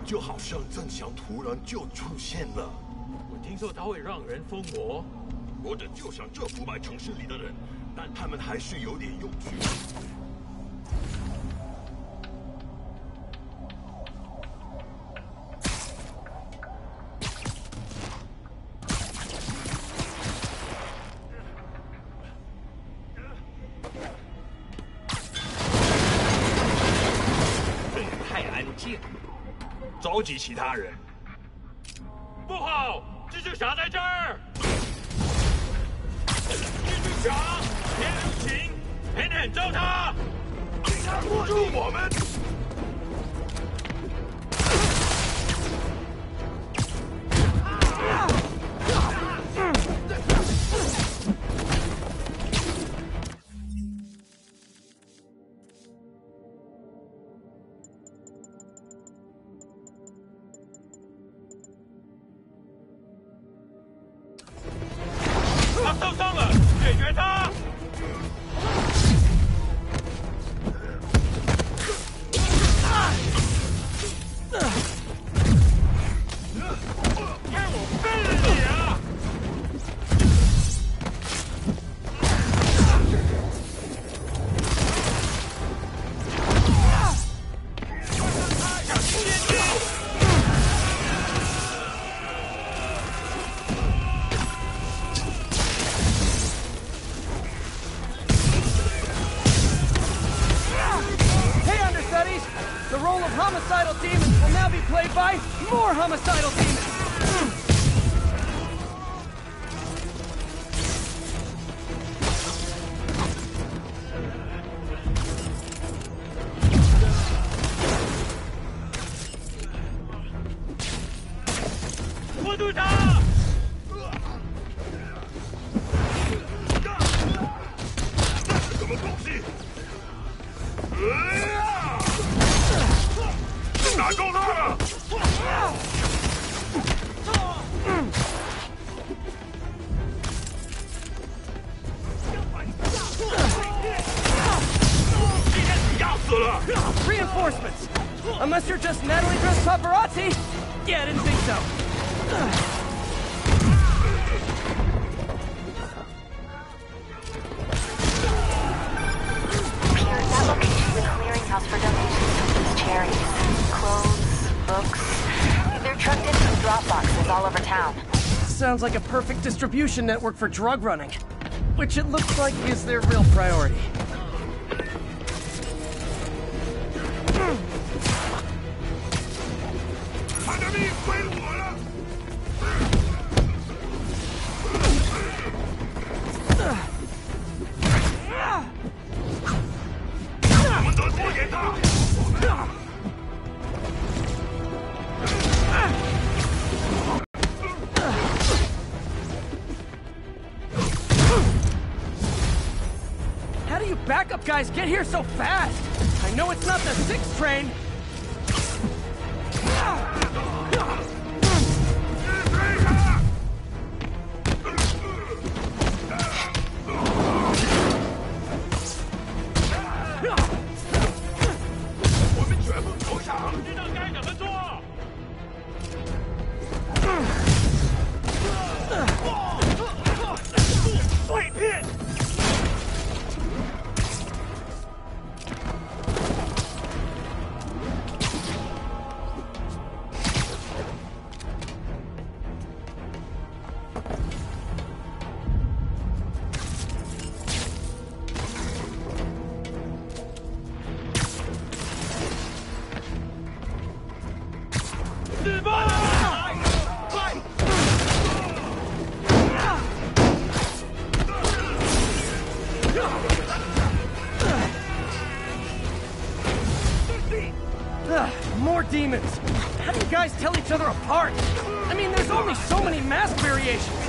就好像真相突然就出现了。我听说他会让人疯魔，或者就像这腐败城市里的人。但他们还是有点有趣。太安静，召集其他人。不好，蜘蛛侠在这儿！蜘蛛侠！别留情，狠狠揍他！他护住我们！他受伤了，解决他！看我废了你啊！Hey, understudies! The role of homicidal demons will now be played by more homicidal demons! Reinforcements! Unless you're just Natalie dressed paparazzi? Yeah, I didn't think so. Pierre, that location's a clearinghouse for donations from these charities. Clothes, books. They're trucked in from drop boxes all over town. Sounds like a perfect distribution network for drug running. Which it looks like is their real priority. backup guys get here so fast? I know it's not the 6th train. More demons! How do you guys tell each other apart? I mean, there's only so many mask variations!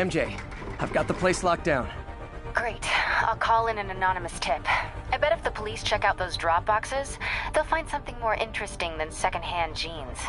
MJ, I've got the place locked down. Great. I'll call in an anonymous tip. I bet if the police check out those drop boxes, they'll find something more interesting than secondhand jeans.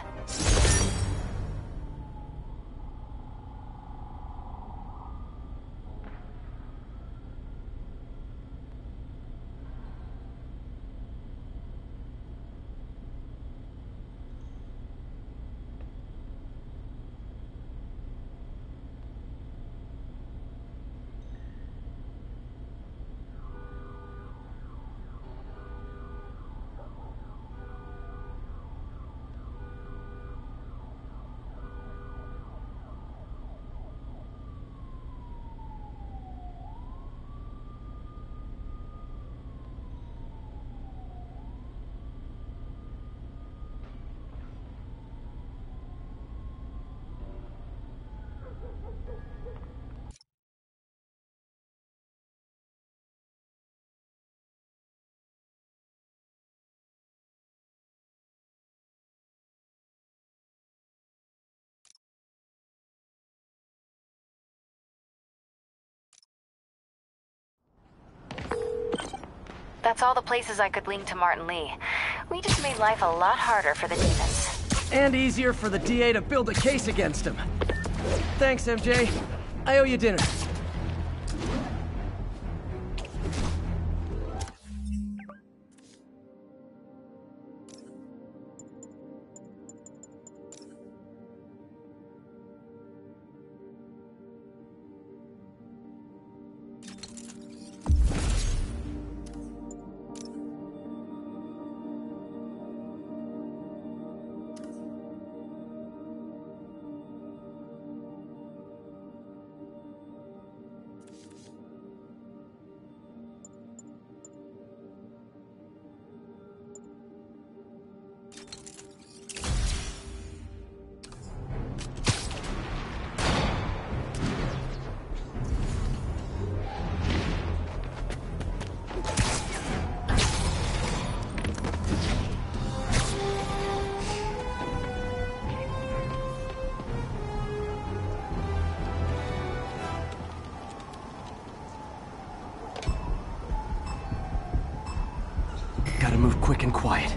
That's all the places I could link to Martin Lee. We just made life a lot harder for the demons. And easier for the DA to build a case against him. Thanks, MJ. I owe you dinner. quick and quiet.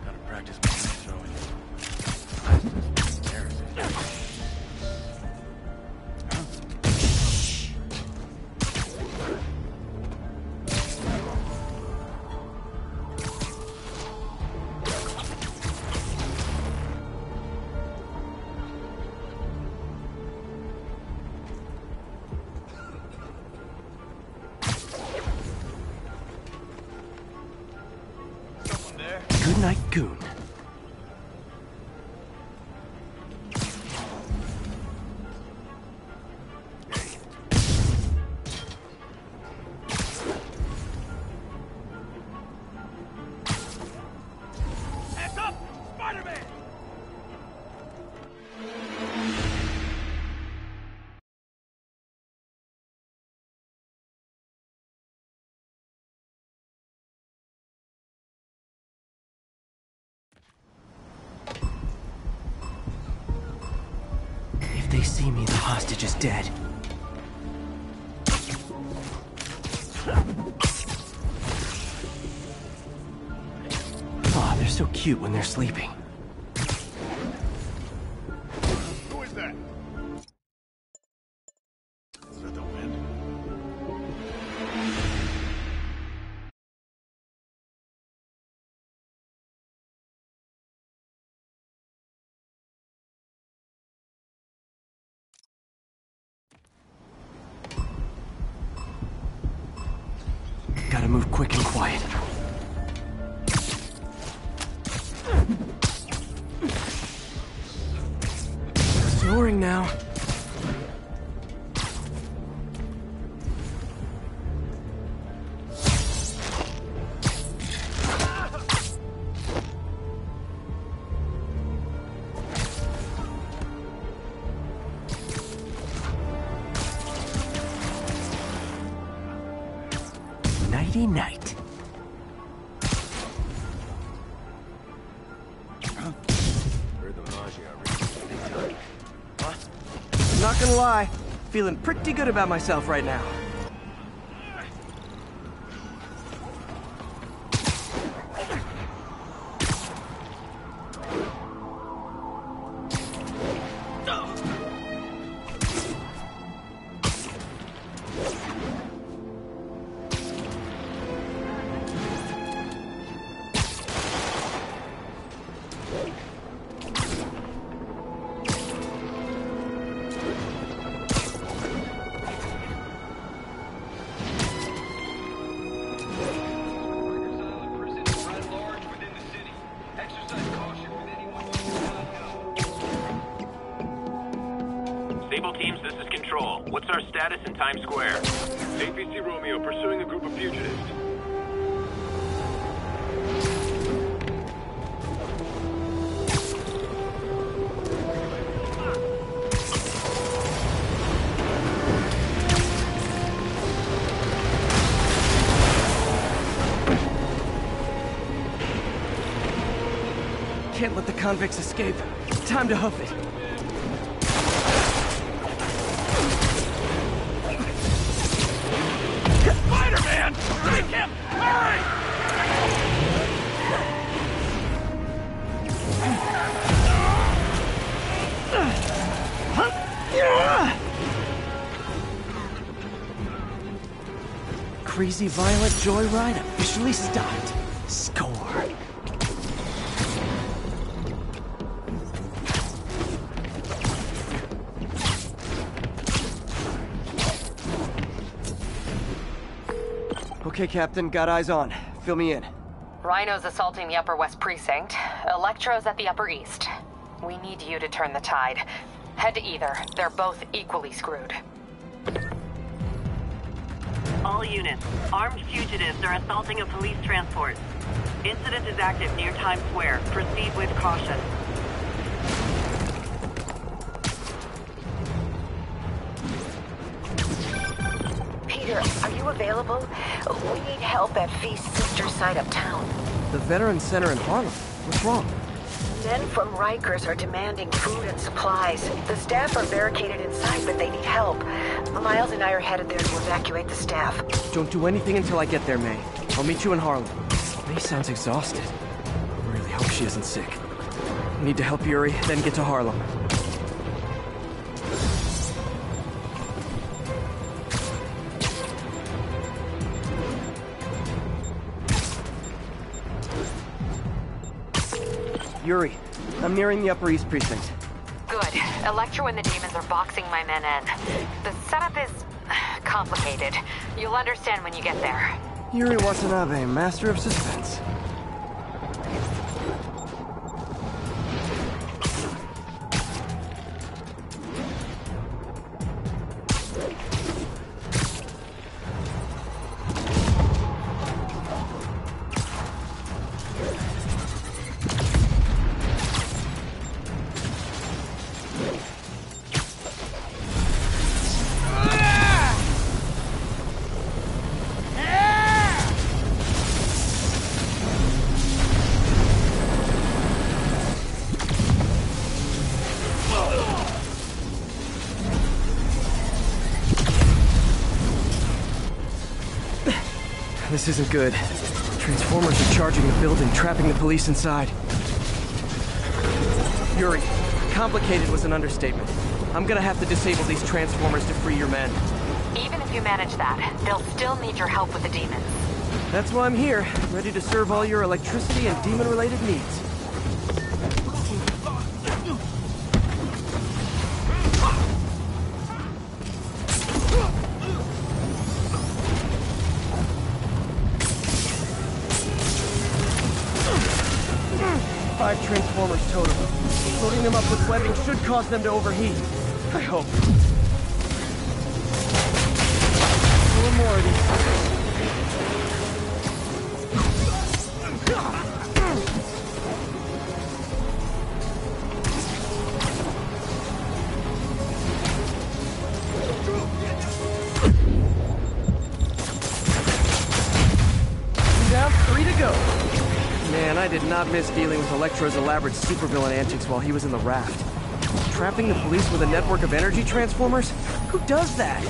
Gotta practice my throwing. Good night, Goon. Hands up! Spider-Man! If they see me, the hostage is dead. Aw, they're so cute when they're sleeping. Who is that? Is that the wind? Gotta move quick and quiet. Snoring now. Nighty night. Heard the Maggia already. Not gonna lie, feeling pretty good about myself right now. Sable teams, this is Control. What's our status in Times Square? APC Romeo pursuing a group of fugitives. Can't let the convicts escape. Time to hoof it. Spider-Man! Take him! Hurry! Crazy violent joyride officially stopped. Score. Okay, Captain, got eyes on. Fill me in. Rhino's assaulting the Upper West Precinct. Electro's at the Upper East. We need you to turn the tide. Head to either. They're both equally screwed. All units, armed fugitives are assaulting a police transport. Incident is active near Times Square. Proceed with caution. Peter, are you available? We need help at Feast's sister site uptown. The Veterans Center in Harlem. What's wrong? Men from Rikers are demanding food and supplies. The staff are barricaded inside, but they need help. Miles and I are headed there to evacuate the staff. Don't do anything until I get there, May. I'll meet you in Harlem. May sounds exhausted. I really hope she isn't sick. Need to help Yuri, then get to Harlem. Yuri, I'm nearing the Upper East Precinct. Good. Electro and the demons are boxing my men in. The setup is complicated. You'll understand when you get there. Yuri Watanabe, master of suspense. This isn't good. Transformers are charging the building, trapping the police inside. Yuri, complicated was an understatement. I'm gonna have to disable these transformers to free your men. Even if you manage that, they'll still need your help with the demons. That's why I'm here, ready to serve all your electricity and demon-related needs. Five transformers total. Loading them up with webbing should cause them to overheat. I hope. Four more of these. Down, 3 to go. Man, I did not miss dealing with Electro's elaborate supervillain antics while he was in the raft. Trapping the police with a network of energy transformers? Who does that?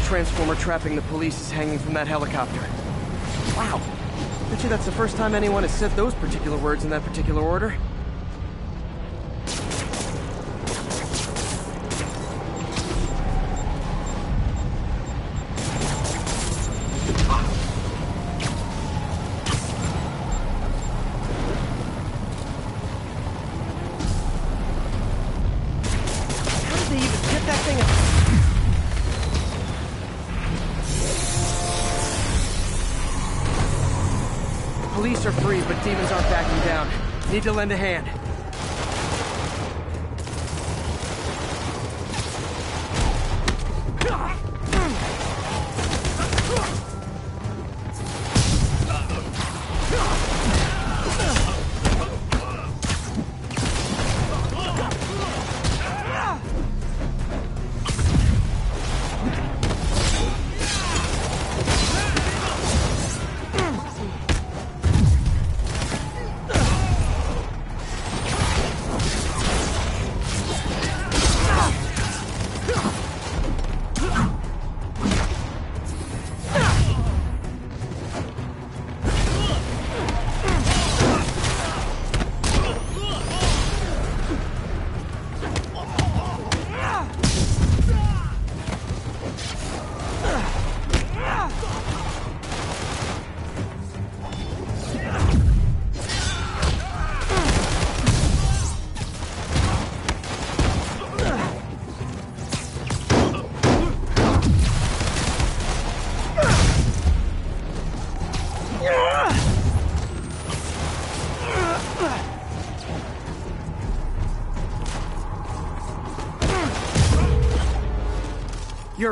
Transformer trapping the police is hanging from that helicopter. Wow. Bet you that's the first time anyone has said those particular words in that particular order. How did they even get that thing up? Police are free, but demons aren't backing down. Need to lend a hand.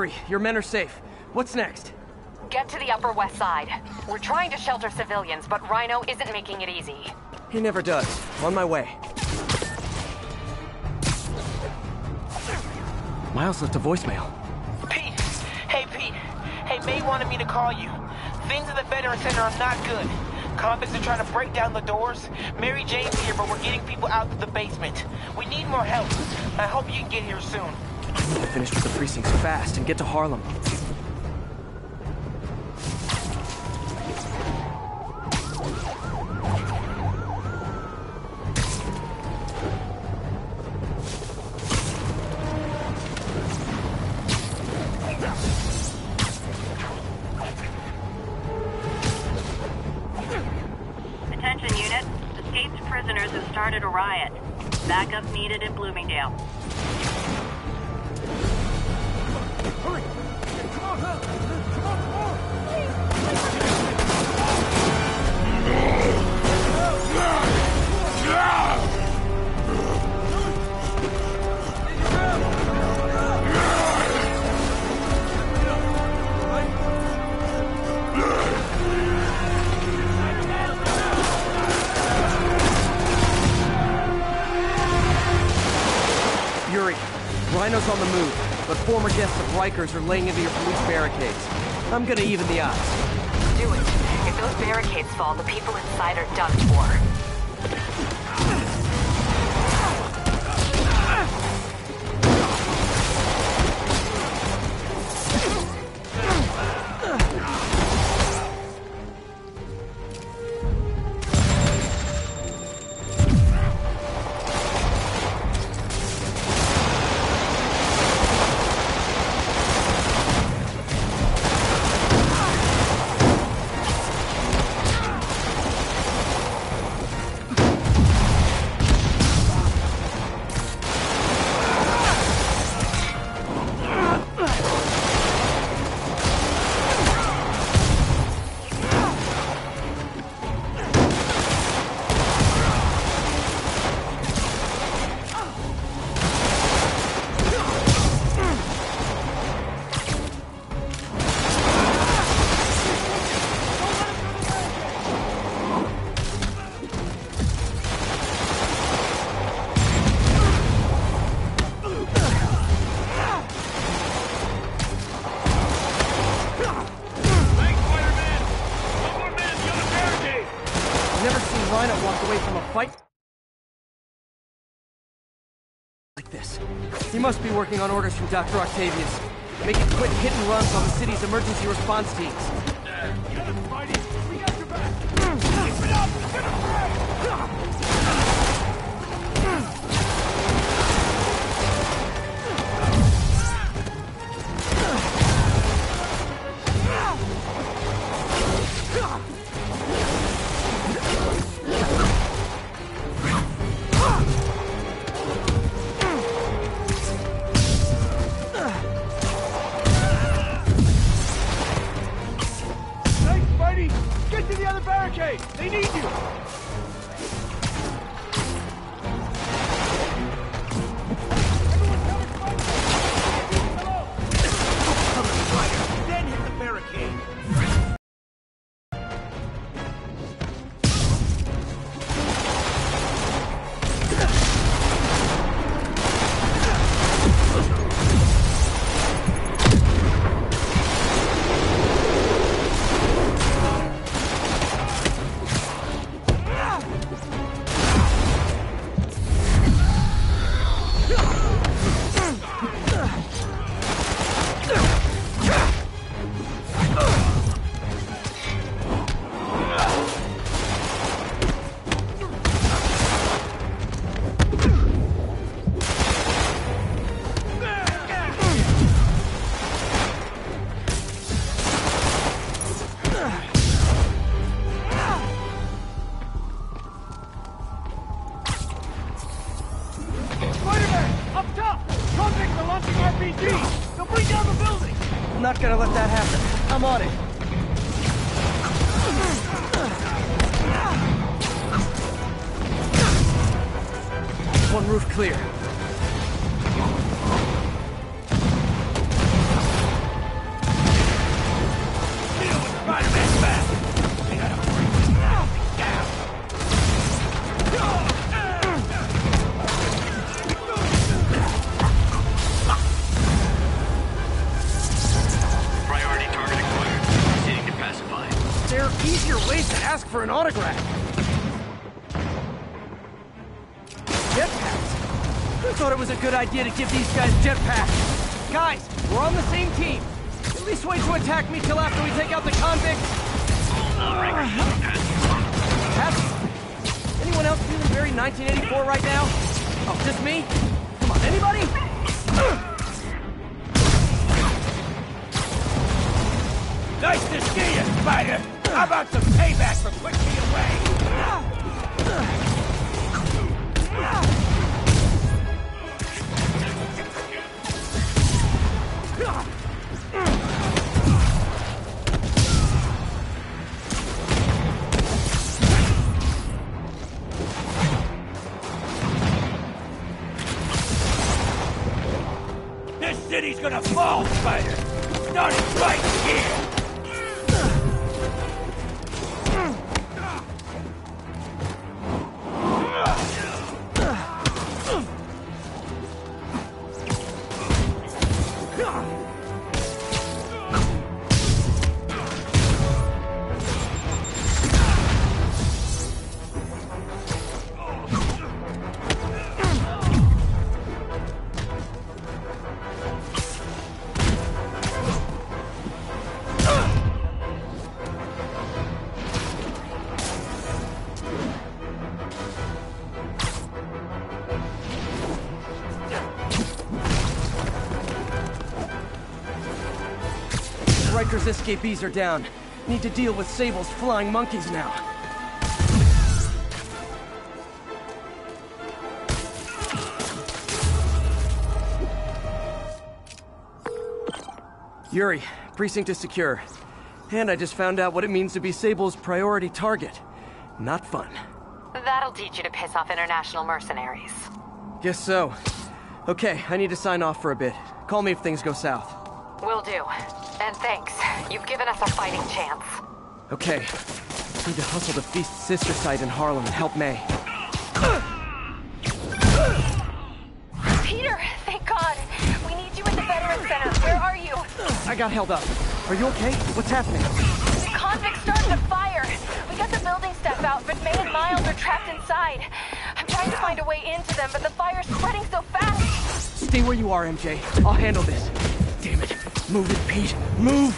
Yuri, your men are safe. What's next? Get to the Upper West Side. We're trying to shelter civilians, but Rhino isn't making it easy. He never does. On my way. Miles left a voicemail. Pete! Hey, Pete. Hey, May wanted me to call you. Things at the Veteran Center are not good. Convicts are trying to break down the doors. Mary Jane's here, but we're getting people out to the basement. We need more help. I hope you can get here soon. I need to finish with the precincts fast and get to Harlem. Attention unit. Escaped prisoners have started a riot. Backup needed in Bloomingdale. Hurry! Come on, come on, Yuri, Rhino's on the move, but former guests of Rikers are laying into your police barricades. I'm gonna even the odds. Do it. If those barricades fall, the people inside are done for. He must be working on orders from Dr. Octavius, making quick hit-and-runs on the city's emergency response teams. Get him, Spidey! We got your back! Keep it up! Get him back! Get to the other barricade! They need you! Then hit the barricade! Not gonna let that happen. I'm on it. One roof clear. place to ask for an autograph. Jetpacks? Who thought it was a good idea to give these guys jetpacks? Guys, we're on the same team. At least wait to attack me till after we take out the convicts. Anyone else feeling very 1984 right now? Oh, just me? Come on, anybody? Nice to see you, Spider! How about some payback for pushing me away? This city's gonna fall, Spider! Starting right here! Riker's escapees are down. Need to deal with Sable's flying monkeys now. Yuri, precinct is secure. And I just found out what it means to be Sable's priority target. Not fun. That'll teach you to piss off international mercenaries. Guess so. Okay, I need to sign off for a bit. Call me if things go south. Will do. And thanks. You've given us a fighting chance. Okay. Need to hustle to Feast's sister site in Harlem and help May. Peter, thank God. We need you at the Veterans Center. Where are you? I got held up. Are you okay? What's happening? The convicts started a fire. We got the building staff out, but May and Miles are trapped inside. I'm trying to find a way into them, but the fire's spreading so fast. Stay where you are, MJ. I'll handle this. Damn it. Move it, Pete. Move!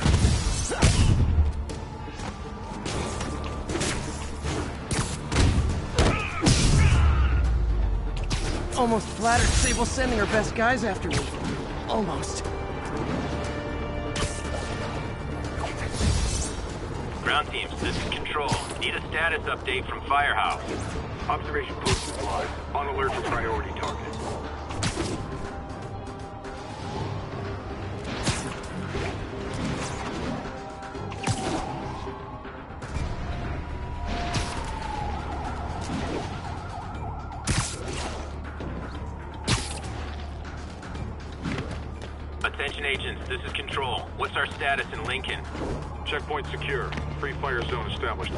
Almost flattered Sable sending her best guys after me. Almost. Ground teams, this is Control. Need a status update from Firehouse. Observation post is live. On alert for priority target. Attention agents, this is Control. What's our status in Lincoln? Checkpoint secure. Free fire zone established.